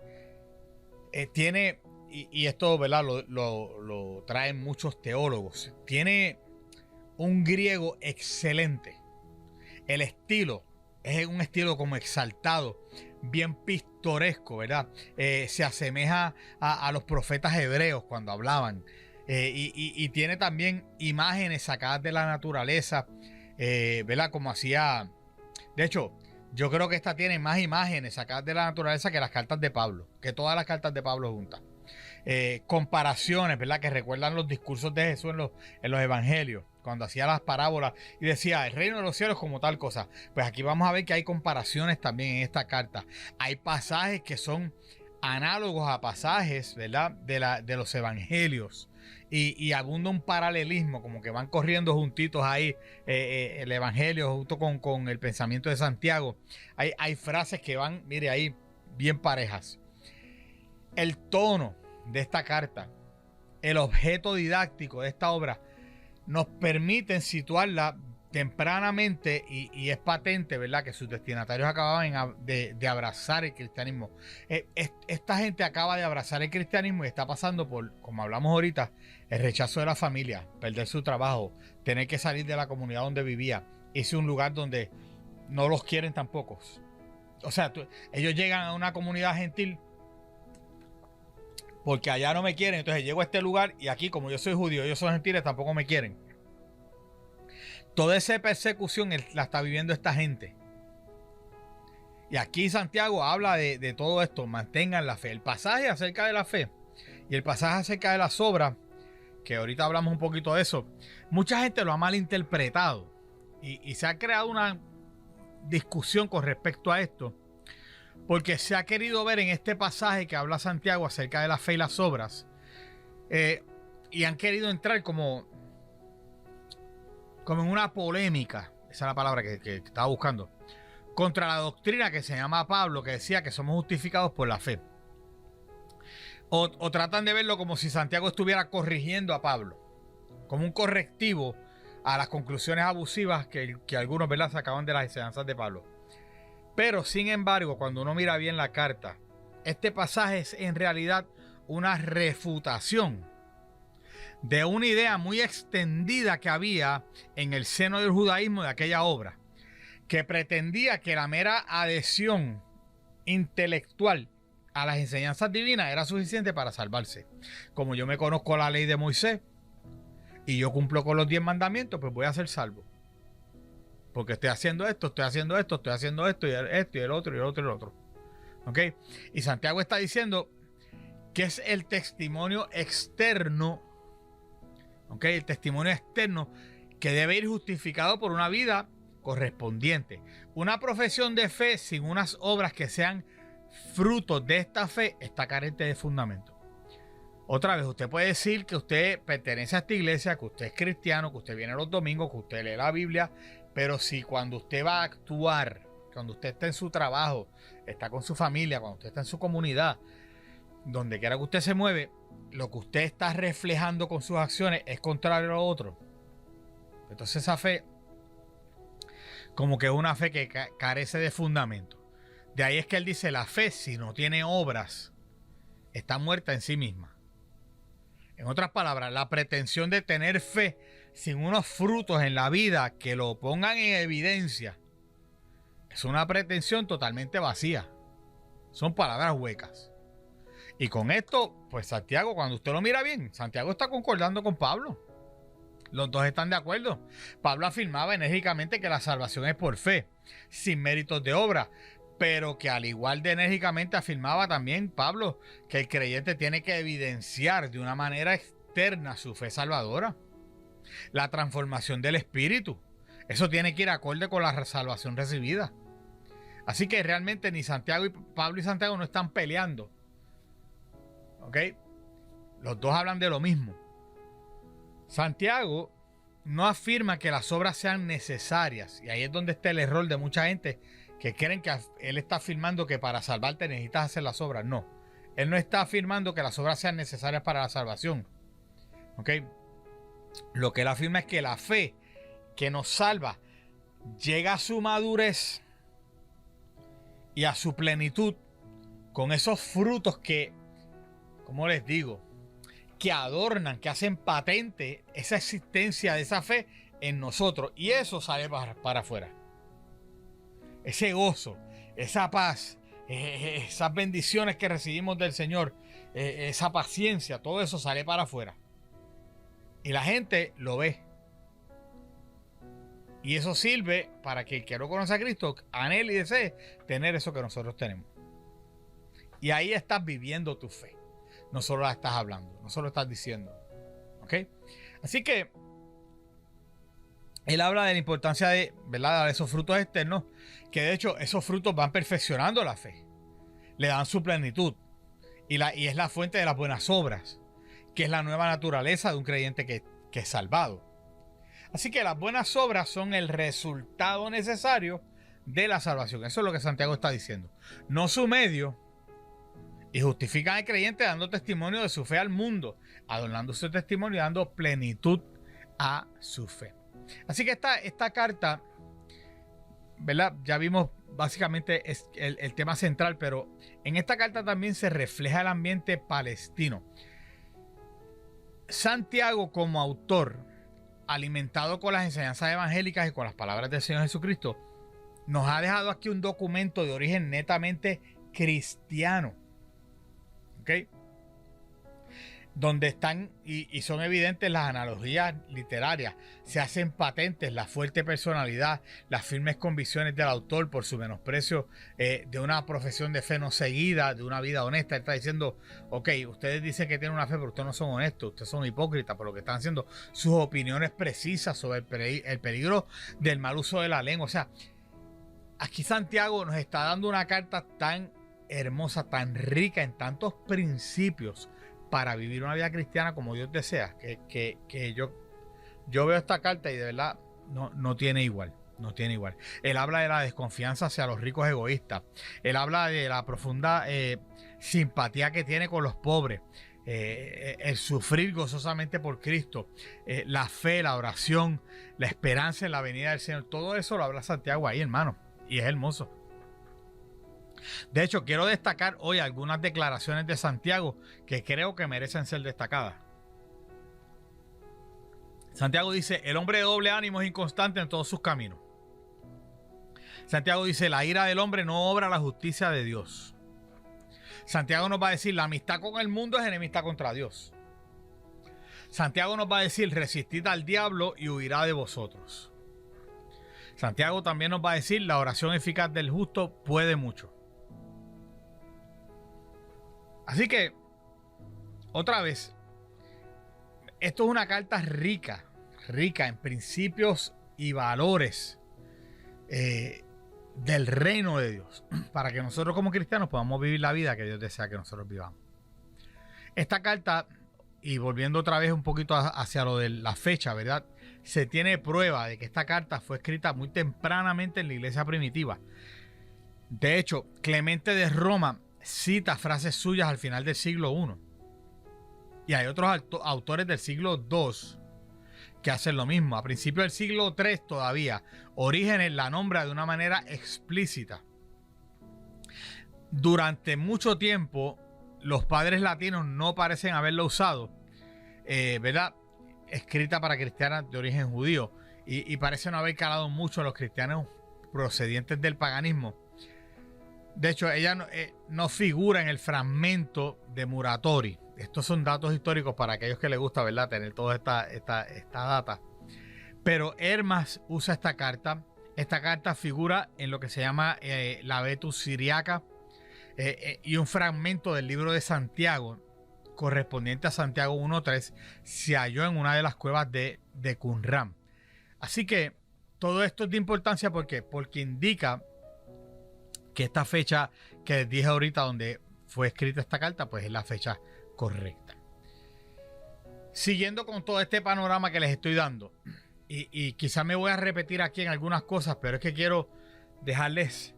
Tiene, y esto, ¿verdad? Lo traen muchos teólogos. Tiene un griego excelente. El estilo es un estilo como exaltado, bien pintoresco, ¿verdad? Se asemeja a los profetas hebreos cuando hablaban. Y tiene también imágenes sacadas de la naturaleza, ¿verdad? Como hacía. De hecho, yo creo que esta tiene más imágenes sacadas de la naturaleza que las cartas de Pablo, que todas las cartas de Pablo juntas. Comparaciones, ¿verdad? Que recuerdan los discursos de Jesús en los evangelios, cuando hacía las parábolas y decía el reino de los cielos como tal cosa. Pues aquí vamos a ver que hay comparaciones también en esta carta. Hay pasajes que son análogos a pasajes, ¿verdad? De los evangelios. Y abunda un paralelismo, como que van corriendo juntitos ahí el evangelio junto con el pensamiento de Santiago. Hay frases que van, mire ahí, bien parejas. El tono de esta carta, el objeto didáctico de esta obra, nos permiten situarla tempranamente y es patente, ¿verdad? Que sus destinatarios acababan de abrazar el cristianismo. Esta gente acaba de abrazar el cristianismo y está pasando por, como hablamos ahorita, el rechazo de la familia, perder su trabajo, tener que salir de la comunidad donde vivía, irse a un lugar donde no los quieren tampoco. O sea, ellos llegan a una comunidad gentil porque allá no me quieren, entonces llego a este lugar y aquí, como yo soy judío, ellos son gentiles, tampoco me quieren. Toda esa persecución la está viviendo esta gente. Y aquí Santiago habla de todo esto. Mantengan la fe. El pasaje acerca de la fe y el pasaje acerca de las obras, que ahorita hablamos un poquito de eso, mucha gente lo ha malinterpretado y se ha creado una discusión con respecto a esto, porque se ha querido ver en este pasaje que habla Santiago acerca de la fe y las obras, y han querido entrar como en una polémica, esa es la palabra que estaba buscando, contra la doctrina que se llama Pablo, que decía que somos justificados por la fe. O tratan de verlo como si Santiago estuviera corrigiendo a Pablo, como un correctivo a las conclusiones abusivas que algunos, ¿verdad?, sacaban de las enseñanzas de Pablo. Pero, sin embargo, cuando uno mira bien la carta, este pasaje es en realidad una refutación de una idea muy extendida que había en el seno del judaísmo de aquella obra, que pretendía que la mera adhesión intelectual a las enseñanzas divinas era suficiente para salvarse. Como yo me conozco la ley de Moisés y yo cumplo con los 10 mandamientos, pues voy a ser salvo. Porque estoy haciendo esto, estoy haciendo esto, estoy haciendo esto, y esto, y el otro, y el otro, y el otro. ¿Ok? Y Santiago está diciendo que es el testimonio externo, ¿ok? El testimonio externo que debe ir justificado por una vida correspondiente. Una profesión de fe sin unas obras que sean frutos de esta fe está carente de fundamento. Otra vez, usted puede decir que usted pertenece a esta iglesia, que usted es cristiano, que usted viene los domingos, que usted lee la Biblia, pero si cuando usted va a actuar, cuando usted está en su trabajo, está con su familia, cuando usted está en su comunidad, donde quiera que usted se mueve, lo que usted está reflejando con sus acciones es contrario a lo otro. Entonces esa fe, como que es una fe que carece de fundamento. De ahí es que él dice, la fe, si no tiene obras, está muerta en sí misma. En otras palabras, la pretensión de tener fe sin unos frutos en la vida que lo pongan en evidencia es una pretensión totalmente vacía. Son palabras huecas. Y con esto, pues Santiago, cuando usted lo mira bien, Santiago está concordando con Pablo. Los dos están de acuerdo. Pablo afirmaba enérgicamente que la salvación es por fe, sin méritos de obra, pero que al igual de enérgicamente afirmaba también Pablo que el creyente tiene que evidenciar de una manera externa su fe salvadora. La transformación del espíritu. Eso tiene que ir acorde con la salvación recibida. Así que realmente ni Pablo y Santiago no están peleando. ¿Ok? Los dos hablan de lo mismo. Santiago no afirma que las obras sean necesarias. Y ahí es donde está el error de mucha gente que creen que él está afirmando que para salvarte necesitas hacer las obras. No. Él no está afirmando que las obras sean necesarias para la salvación. ¿Ok? Lo que él afirma es que la fe que nos salva llega a su madurez y a su plenitud con esos frutos que, como les digo, que adornan, que hacen patente esa existencia de esa fe en nosotros. Y eso sale para afuera. Ese gozo, esa paz, esas bendiciones que recibimos del Señor, esa paciencia, todo eso sale para afuera. Y la gente lo ve. Y eso sirve para que el que no conoce a Cristo anhele y desee tener eso que nosotros tenemos. Y ahí estás viviendo tu fe. No solo la estás hablando, no solo estás diciendo. ¿Ok? Así que él habla de la importancia de, ¿verdad?, de esos frutos externos, que de hecho esos frutos van perfeccionando la fe. Le dan su plenitud. Y es la fuente de las buenas obras, que es la nueva naturaleza de un creyente que es salvado. Así que las buenas obras son el resultado necesario de la salvación. Eso es lo que Santiago está diciendo. No su medio. Y justifican al creyente dando testimonio de su fe al mundo, adornando su testimonio y dando plenitud a su fe. Así que esta carta, ¿verdad? Ya vimos básicamente es el tema central, pero en esta carta también se refleja el ambiente palestino. Santiago, como autor, alimentado con las enseñanzas evangélicas y con las palabras del Señor Jesucristo, nos ha dejado aquí un documento de origen netamente cristiano. ¿Ok? Donde están y son evidentes las analogías literarias, se hacen patentes la fuerte personalidad, las firmes convicciones del autor por su menosprecio de una profesión de fe no seguida, de una vida honesta. Él está diciendo, ok, ustedes dicen que tienen una fe, pero ustedes no son honestos, ustedes son hipócritas por lo que están haciendo, sus opiniones precisas sobre el peligro del mal uso de la lengua. O sea, aquí Santiago nos está dando una carta tan hermosa, tan rica en tantos principios para vivir una vida cristiana como Dios desea, que yo veo esta carta y de verdad no tiene igual. No tiene igual. Él habla de la desconfianza hacia los ricos egoístas. Él habla de la profunda simpatía que tiene con los pobres. El sufrir gozosamente por Cristo. La fe, la oración, la esperanza en la venida del Señor. Todo eso lo habla Santiago ahí, hermano. Y es hermoso. De hecho, quiero destacar hoy algunas declaraciones de Santiago que creo que merecen ser destacadas. Santiago dice, el hombre de doble ánimo es inconstante en todos sus caminos. Santiago dice, la ira del hombre no obra la justicia de Dios. Santiago nos va a decir, la amistad con el mundo es enemistad contra Dios. Santiago nos va a decir, resistid al diablo y huirá de vosotros. Santiago también nos va a decir, la oración eficaz del justo puede mucho. Así que, otra vez, esto es una carta rica en principios y valores del reino de Dios, para que nosotros como cristianos podamos vivir la vida que Dios desea que nosotros vivamos. Esta carta, y volviendo otra vez un poquito hacia lo de la fecha, ¿verdad? Se tiene prueba de que esta carta fue escrita muy tempranamente en la iglesia primitiva. De hecho, Clemente de Roma cita frases suyas al final del siglo I. Y hay otros autores del siglo II que hacen lo mismo. A principios del siglo III todavía, Orígenes la nombra de una manera explícita. Durante mucho tiempo, los padres latinos no parecen haberlo usado, ¿verdad? Escrita para cristianas de origen judío. Y parece no haber calado mucho a los cristianos procedientes del paganismo. De hecho, ella no figura en el fragmento de Muratori. Estos son datos históricos para aquellos que les gusta, ¿verdad?, tener toda esta data. Pero Hermas usa esta carta. Esta carta figura en lo que se llama la Vetus Siriaca y un fragmento del libro de Santiago, correspondiente a Santiago 1.3, se halló en una de las cuevas de Qumran. Así que todo esto es de importancia porque indica que esta fecha que les dije ahorita donde fue escrita esta carta, pues es la fecha correcta. Siguiendo con todo este panorama que les estoy dando, y quizás me voy a repetir aquí en algunas cosas, pero es que quiero dejarles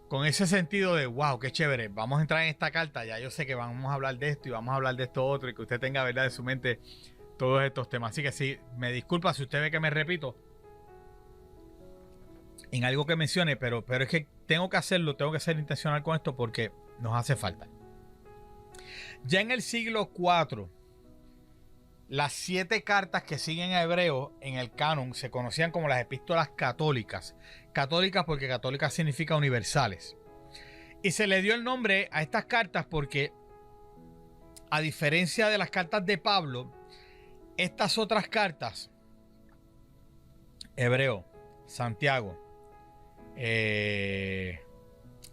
con ese sentido de wow, qué chévere, vamos a entrar en esta carta, ya yo sé que vamos a hablar de esto y vamos a hablar de esto otro, y que usted tenga, verdad, en su mente todos estos temas. Así que sí, me disculpa si usted ve que me repito en algo que mencione, pero es que tengo que hacerlo, tengo que ser intencional con esto porque nos hace falta. Ya en el siglo IV, las 7 cartas que siguen a Hebreo en el canon se conocían como las epístolas católicas. Católicas porque católicas significa universales. Y se le dio el nombre a estas cartas porque, a diferencia de las cartas de Pablo, estas otras cartas, Hebreo, Santiago,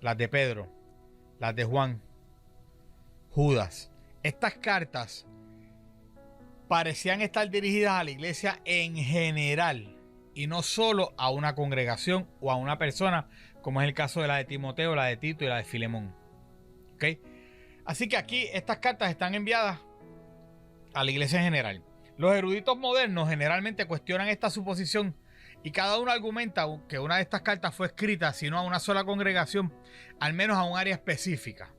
las de Pedro, las de Juan, Judas, estas cartas parecían estar dirigidas a la iglesia en general y no solo a una congregación o a una persona, como es el caso de la de Timoteo, la de Tito y la de Filemón. ¿Okay? Así que aquí estas cartas están enviadas a la iglesia en general. Los eruditos modernos generalmente cuestionan esta suposición y cada uno argumenta que una de estas cartas fue escrita sino a una sola congregación, al menos a un área específica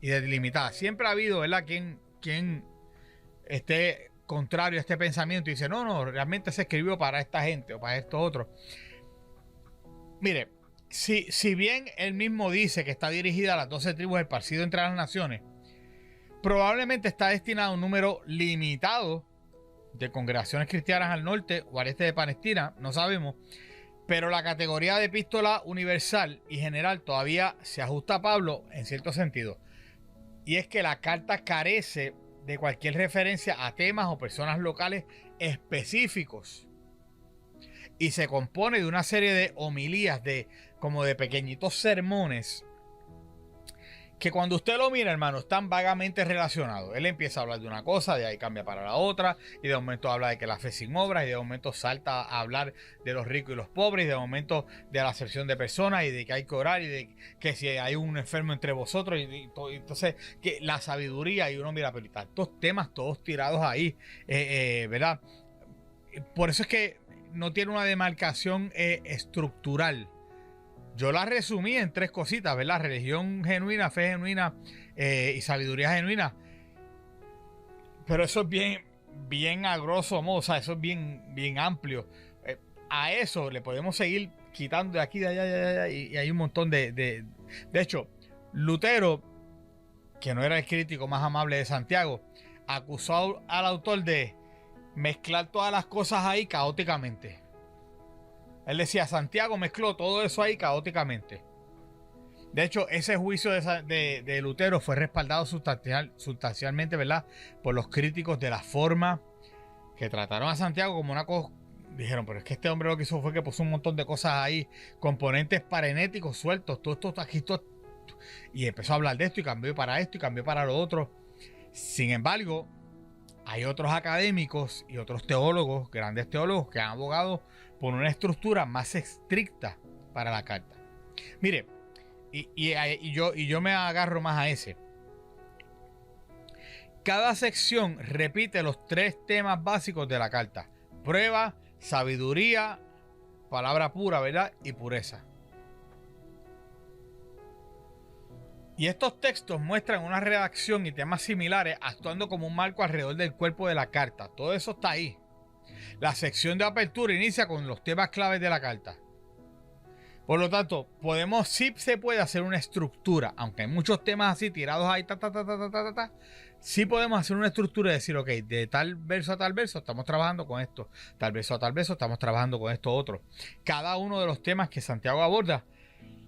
y delimitada. Siempre ha habido, ¿verdad?, quien esté contrario a este pensamiento y dice no, realmente se escribió para esta gente o para estos otros. Mire, si bien él mismo dice que está dirigida a las 12 tribus esparcidas entre las naciones, probablemente está destinado a un número limitado de congregaciones cristianas al norte o al este de Palestina, no sabemos, pero la categoría de epístola universal y general todavía se ajusta a Pablo en cierto sentido, y es que la carta carece de cualquier referencia a temas o personas locales específicos y se compone de una serie de homilías, como de pequeñitos sermones que cuando usted lo mira, hermano, están vagamente relacionados. Él empieza a hablar de una cosa, de ahí cambia para la otra, y de momento habla de que la fe sin obras, y de momento salta a hablar de los ricos y los pobres, y de momento de la acepción de personas, y de que hay que orar, y de que si hay un enfermo entre vosotros, y entonces que la sabiduría, y uno mira, pero estos temas todos tirados ahí, ¿verdad? Por eso es que no tiene una demarcación estructural. Yo la resumí en 3 cositas, ¿verdad? Religión genuina, fe genuina y sabiduría genuina. Pero eso es bien a grosso modo, o sea, eso es bien amplio. A eso le podemos seguir quitando de aquí, de allá, y hay un montón de hecho, Lutero, que no era el crítico más amable de Santiago, acusó al autor de mezclar todas las cosas ahí caóticamente. Él decía, Santiago mezcló todo eso ahí caóticamente. De hecho, ese juicio de Lutero fue respaldado sustancialmente, ¿verdad?, por los críticos de la forma que trataron a Santiago como una cosa. Dijeron, pero es que este hombre lo que hizo fue que puso un montón de cosas ahí, componentes parenéticos sueltos, todo esto aquí, todo, y empezó a hablar de esto y cambió para esto y cambió para lo otro. Sin embargo, hay otros académicos y otros teólogos, grandes teólogos, que han abogado por una estructura más estricta para la carta. Mire, yo me agarro más a ese. Cada sección repite los 3 temas básicos de la carta: prueba, sabiduría, palabra pura, ¿verdad? Y pureza. Y estos textos muestran una redacción y temas similares actuando como un marco alrededor del cuerpo de la carta. Todo eso está ahí. La sección de apertura inicia con los temas claves de la carta. Por lo tanto, sí se puede hacer una estructura, aunque hay muchos temas así tirados ahí, sí podemos hacer una estructura y decir, ok, de tal verso a tal verso estamos trabajando con esto, tal verso a tal verso estamos trabajando con esto otro. Cada uno de los temas que Santiago aborda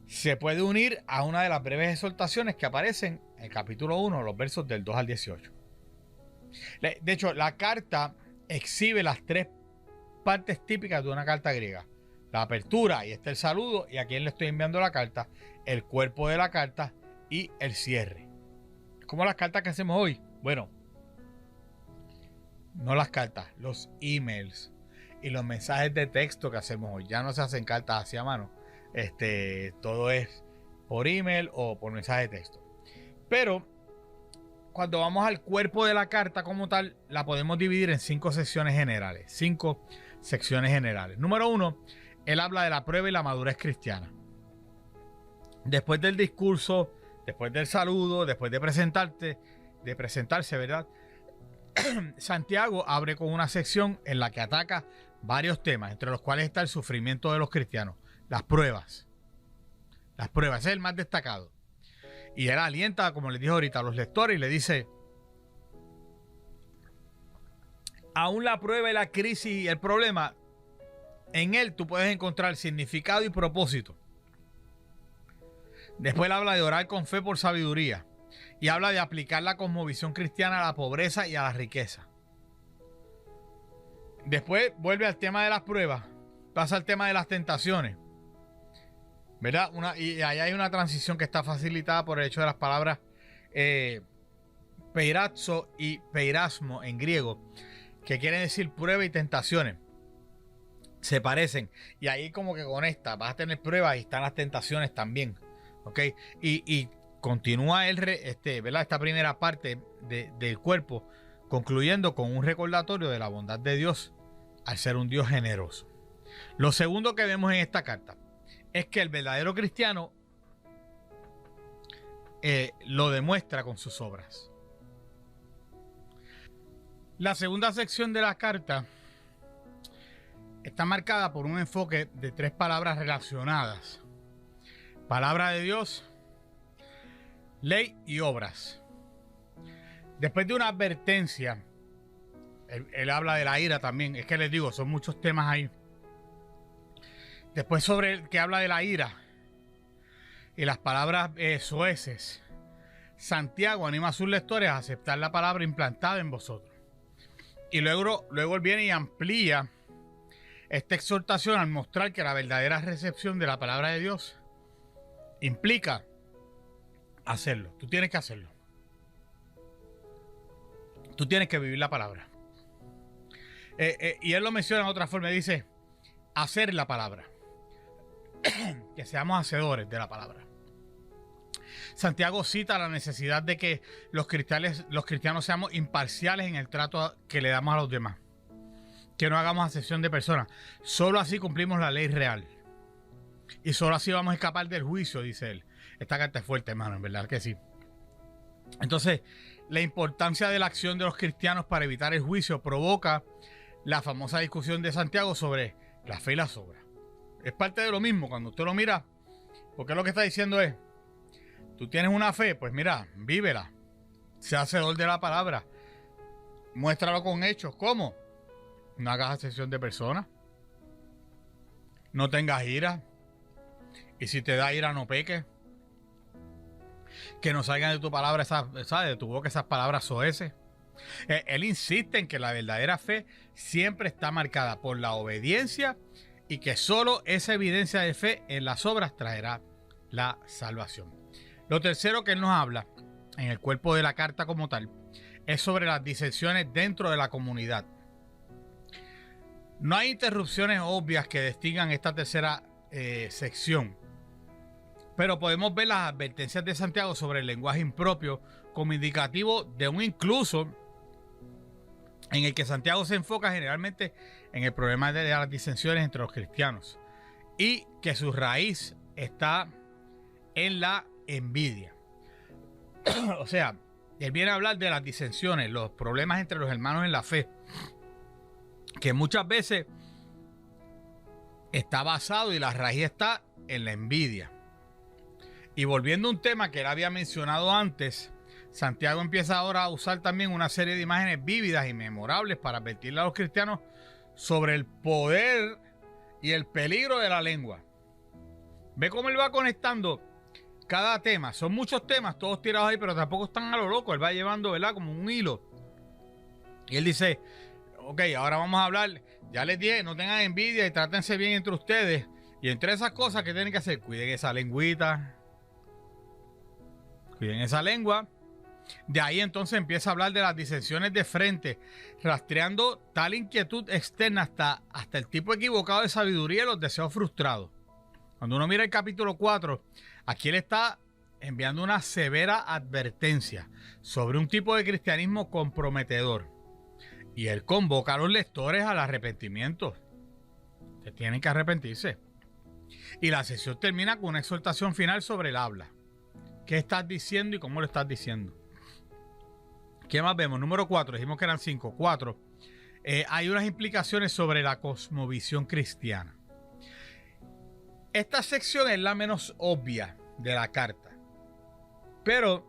se puede unir a una de las breves exhortaciones que aparecen en el capítulo 1, los versos del 2 al 18. De hecho, la carta exhibe las 3 partes típicas de una carta griega: la apertura, y el saludo, y a quién le estoy enviando la carta, el cuerpo de la carta y el cierre. ¿Cómo las cartas que hacemos hoy? Bueno, no las cartas, los emails y los mensajes de texto que hacemos hoy. Ya no se hacen cartas así a mano. Todo es por email o por mensaje de texto. Pero cuando vamos al cuerpo de la carta como tal, la podemos dividir en 5 secciones generales. 5 secciones generales. Número 1, él habla de la prueba y la madurez cristiana. Después del discurso, después del saludo, después de presentarse, ¿verdad? Santiago abre con una sección en la que ataca varios temas, entre los cuales está el sufrimiento de los cristianos, las pruebas. Las pruebas, ese es el más destacado. Y él alienta, como les dije ahorita, a los lectores y le dice: aún la prueba y la crisis y el problema, en él tú puedes encontrar significado y propósito. Después él habla de orar con fe por sabiduría y habla de aplicar la cosmovisión cristiana a la pobreza y a la riqueza. Después vuelve al tema de las pruebas, pasa al tema de las tentaciones, ¿verdad? Y ahí hay una transición que está facilitada por el hecho de las palabras peirazo y peirasmo en griego, que quieren decir prueba y tentaciones. Se parecen, y ahí como que conecta. Vas a tener pruebas y están las tentaciones también, ¿ok? Y continúa ¿verdad? Esta primera parte del cuerpo, concluyendo con un recordatorio de la bondad de Dios al ser un Dios generoso. Lo segundo que vemos en esta carta es que el verdadero cristiano lo demuestra con sus obras. La segunda sección de la carta está marcada por un enfoque de 3 palabras relacionadas: palabra de Dios, ley y obras. Después de una advertencia, él habla de la ira también. Es que les digo, son muchos temas ahí. Después sobre el que habla de la ira y las palabras soeces, Santiago anima a sus lectores a aceptar la palabra implantada en vosotros. Y luego él viene y amplía esta exhortación al mostrar que la verdadera recepción de la palabra de Dios implica hacerlo. Tú tienes que hacerlo. Tú tienes que vivir la palabra. Y él lo menciona en otra forma. Dice: hacer la palabra. Que seamos hacedores de la palabra. Santiago cita la necesidad de que los cristianos seamos imparciales en el trato que le damos a los demás. Que no hagamos acepción de personas. Solo así cumplimos la ley real. Y solo así vamos a escapar del juicio, dice él. Esta carta es fuerte, hermano, en verdad que sí. Entonces, la importancia de la acción de los cristianos para evitar el juicio provoca la famosa discusión de Santiago sobre la fe y las obras. Es parte de lo mismo cuando usted lo mira, porque lo que está diciendo es: tú tienes una fe, pues mira, vívela. Sé hacedor de la palabra. Muéstralo con hechos. ¿Cómo? No hagas acepción de personas. No tengas ira. Y si te da ira, no peques. Que no salgan de tu palabra, de tu boca esas palabras soeces. Él insiste en que la verdadera fe siempre está marcada por la obediencia y que solo esa evidencia de fe en las obras traerá la salvación. Lo tercero que él nos habla en el cuerpo de la carta como tal es sobre las disensiones dentro de la comunidad. No hay interrupciones obvias que distingan esta tercera sección, Pero podemos ver las advertencias de Santiago sobre el lenguaje impropio como indicativo de un incluso en el que Santiago se enfoca generalmente en el problema de las disensiones entre los cristianos y que su raíz está en la envidia. O sea, él viene a hablar de las disensiones, los problemas entre los hermanos en la fe, que muchas veces está basado y la raíz está en la envidia. Y volviendo a un tema que él había mencionado antes, Santiago empieza ahora a usar también una serie de imágenes vívidas y memorables para advertirle a los cristianos sobre el poder y el peligro de la lengua. Ve cómo él va conectando cada tema. Son muchos temas, todos tirados ahí, pero tampoco están a lo loco. Él va llevando, ¿verdad?, como un hilo. Y él dice, ok, ahora vamos a hablar, ya les dije, no tengan envidia y trátense bien entre ustedes. Y entre esas cosas que tienen que hacer, cuiden esa lengüita. Cuiden esa lengua. De ahí entonces empieza a hablar de las disensiones de frente, rastreando tal inquietud externa hasta el tipo equivocado de sabiduría y los deseos frustrados. Cuando uno mira el capítulo 4, aquí él está enviando una severa advertencia sobre un tipo de cristianismo comprometedor. Y él convoca a los lectores al arrepentimiento. Que tienen que arrepentirse. Y la sesión termina con una exhortación final sobre el habla. ¿Qué estás diciendo y cómo lo estás diciendo? ¿Qué más vemos? Número 4, dijimos que eran 5. 4. Hay unas implicaciones sobre la cosmovisión cristiana. Esta sección es la menos obvia de la carta. Pero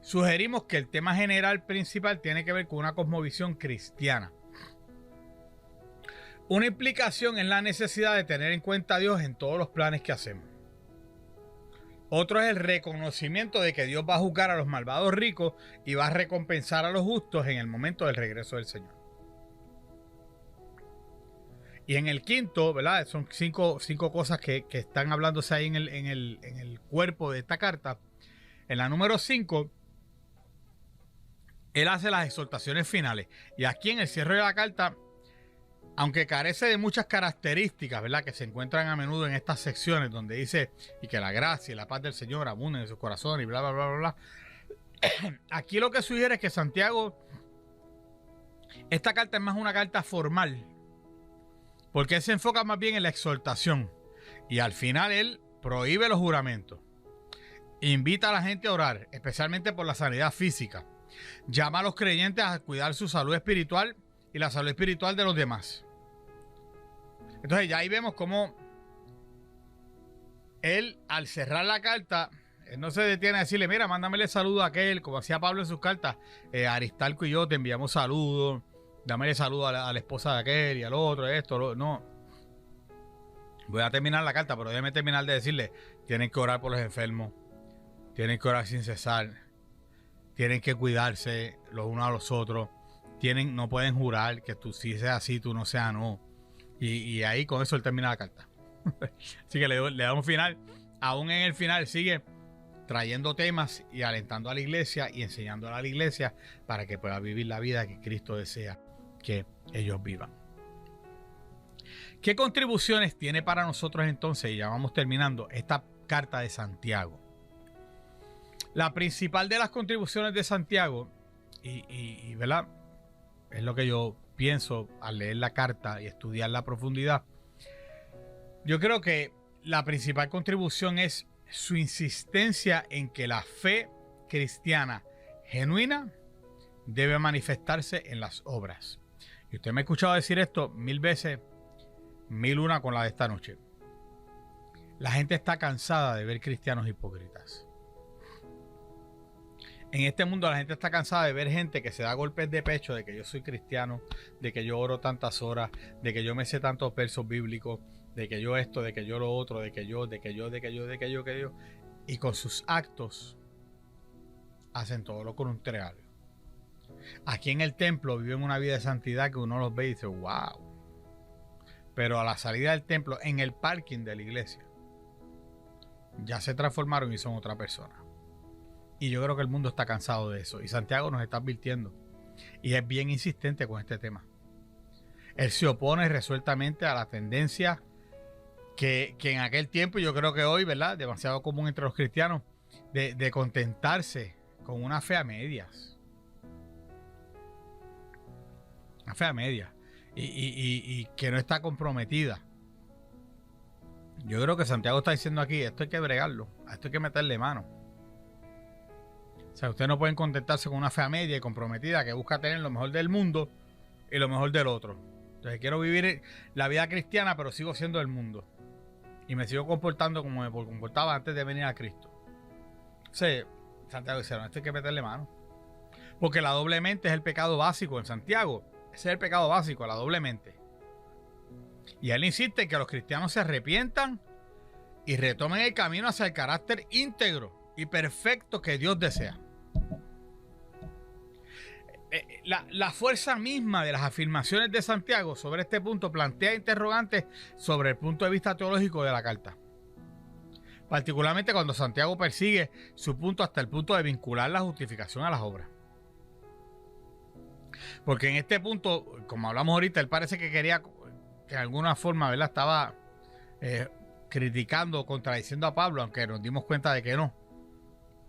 sugerimos que el tema general principal tiene que ver con una cosmovisión cristiana. Una implicación es la necesidad de tener en cuenta a Dios en todos los planes que hacemos. Otro es el reconocimiento de que Dios va a juzgar a los malvados ricos y va a recompensar a los justos en el momento del regreso del Señor. Y en el quinto, ¿verdad? Son cinco cosas que están hablándose ahí en el cuerpo de esta carta. En la número 5, él hace las exhortaciones finales. Y aquí en el cierre de la carta, aunque carece de muchas características, ¿verdad?, que se encuentran a menudo en estas secciones donde dice y que la gracia y la paz del Señor abunden en sus corazones y bla, bla, bla, bla, bla. Aquí lo que sugiere es que Santiago, esta carta es más una carta formal, porque él se enfoca más bien en la exhortación. Y al final él prohíbe los juramentos. Invita a la gente a orar, especialmente por la sanidad física. Llama a los creyentes a cuidar su salud espiritual y la salud espiritual de los demás. Entonces ya ahí vemos cómo él, al cerrar la carta, él no se detiene a decirle, mira, mándamele saludo a aquel, como hacía Pablo en sus cartas. Aristarco y yo te enviamos saludos. Dámele saludo a la esposa de aquel y al otro, esto, no. Voy a terminar la carta, pero déjeme terminar de decirle, tienen que orar por los enfermos. Tienen que orar sin cesar. Tienen que cuidarse los unos a los otros. No pueden jurar que tú sí seas así, tú no seas no. Y ahí con eso él termina la carta. Así que le damos final. Aún en el final sigue trayendo temas y alentando a la iglesia y enseñando a la iglesia para que pueda vivir la vida que Cristo desea que ellos vivan. ¿Qué contribuciones tiene para nosotros entonces? Y ya vamos terminando esta carta de Santiago. La principal de las contribuciones de Santiago, y ¿verdad?, es lo que yo pienso al leer la carta y estudiarla a profundidad. Yo creo que la principal contribución es su insistencia en que la fe cristiana genuina debe manifestarse en las obras. Y usted me ha escuchado decir esto 1000 veces, 1001 con la de esta noche. La gente está cansada de ver cristianos hipócritas. En este mundo la gente está cansada de ver gente que se da golpes de pecho de que yo soy cristiano, de que yo oro tantas horas, de que yo me sé tantos versos bíblicos, de que yo esto, de que yo lo otro, de que yo. Y con sus actos hacen todo lo contrario. Aquí en el templo viven una vida de santidad que uno los ve y dice, wow. Pero a la salida del templo, en el parking de la iglesia, ya se transformaron y son otra persona. Y yo creo que el mundo está cansado de eso. Y Santiago nos está advirtiendo. Y es bien insistente con este tema. Él se opone resueltamente a la tendencia que en aquel tiempo, yo creo que hoy, ¿verdad? Demasiado común entre los cristianos, de contentarse con una fe a medias. Una fe a medias. Y que no está comprometida. Yo creo que Santiago está diciendo aquí, esto hay que bregarlo, a esto hay que meterle mano. O sea, ustedes no pueden contentarse con una fe a media y comprometida que busca tener lo mejor del mundo y lo mejor del otro. Entonces quiero vivir la vida cristiana, pero sigo siendo del mundo. Y me sigo comportando como me comportaba antes de venir a Cristo. O sea, Santiago dice, no, esto hay que meterle mano. Porque la doble mente es el pecado básico en Santiago. Ese es el pecado básico, la doble mente. Y él insiste en que los cristianos se arrepientan y retomen el camino hacia el carácter íntegro y perfecto que Dios desea. La fuerza misma de las afirmaciones de Santiago sobre este punto plantea interrogantes sobre el punto de vista teológico de la carta. Particularmente cuando Santiago persigue su punto hasta el punto de vincular la justificación a las obras. Porque en este punto, como hablamos ahorita, él parece que quería, que de alguna forma, ¿verdad?, estaba criticando o contradiciendo a Pablo, aunque nos dimos cuenta de que no.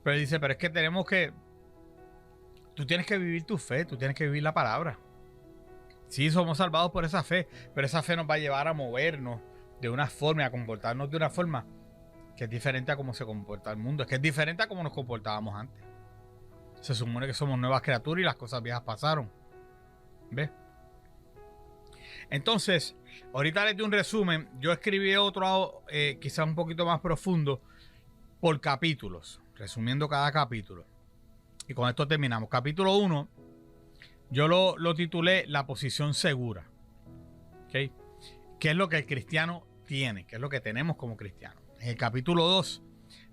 Pero él dice, pero es que tú tienes que vivir tu fe, tú tienes que vivir la palabra. Sí, somos salvados por esa fe, pero esa fe nos va a llevar a movernos de una forma, a comportarnos de una forma que es diferente a cómo se comporta el mundo, es que es diferente a cómo nos comportábamos antes. Se supone que somos nuevas criaturas y las cosas viejas pasaron. ¿Ves? Entonces, ahorita les doy un resumen. Yo escribí otro, quizás un poquito más profundo, por capítulos, resumiendo cada capítulo. Y con esto terminamos. Capítulo 1, yo lo titulé La posición segura. ¿Okay? ¿Qué es lo que el cristiano tiene? ¿Qué es lo que tenemos como cristianos? En el capítulo 2,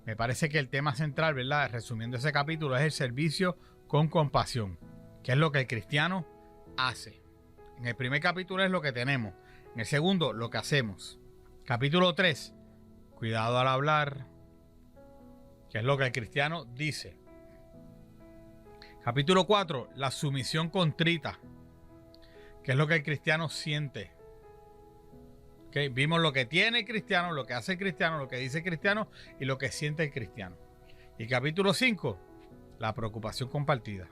me parece que el tema central, ¿verdad?, resumiendo ese capítulo, es el servicio con compasión. ¿Qué es lo que el cristiano hace? En el primer capítulo es lo que tenemos. En el segundo, lo que hacemos. Capítulo 3, cuidado al hablar. ¿Qué es lo que el cristiano dice? Capítulo 4, la sumisión contrita. ¿Qué es lo que el cristiano siente? ¿Okay? Vimos lo que tiene el cristiano, lo que hace el cristiano, lo que dice el cristiano y lo que siente el cristiano. Y capítulo 5, la preocupación compartida.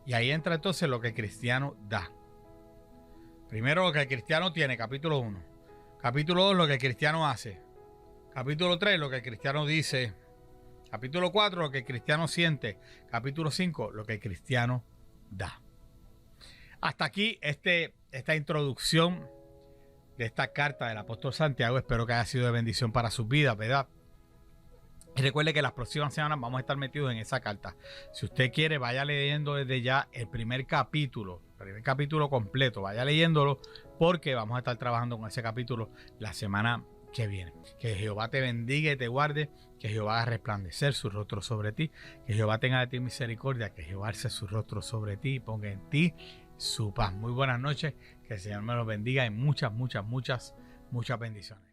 Y ahí entra entonces lo que el cristiano da. Primero lo que el cristiano tiene, capítulo 1. Capítulo 2, lo que el cristiano hace. Capítulo 3, lo que el cristiano dice. Capítulo 4, lo que el cristiano siente. Capítulo 5, lo que el cristiano da. Hasta aquí esta introducción de esta carta del apóstol Santiago. Espero que haya sido de bendición para sus vidas, ¿verdad? Y recuerde que las próximas semanas vamos a estar metidos en esa carta. Si usted quiere, vaya leyendo desde ya el primer capítulo completo. Vaya leyéndolo porque vamos a estar trabajando con ese capítulo la semana que viene. Que Jehová te bendiga y te guarde. Que Jehová haga resplandecer su rostro sobre ti. Que Jehová tenga de ti misericordia. Que Jehová alce su rostro sobre ti y ponga en ti su paz. Muy buenas noches. Que el Señor me los bendiga y muchas bendiciones.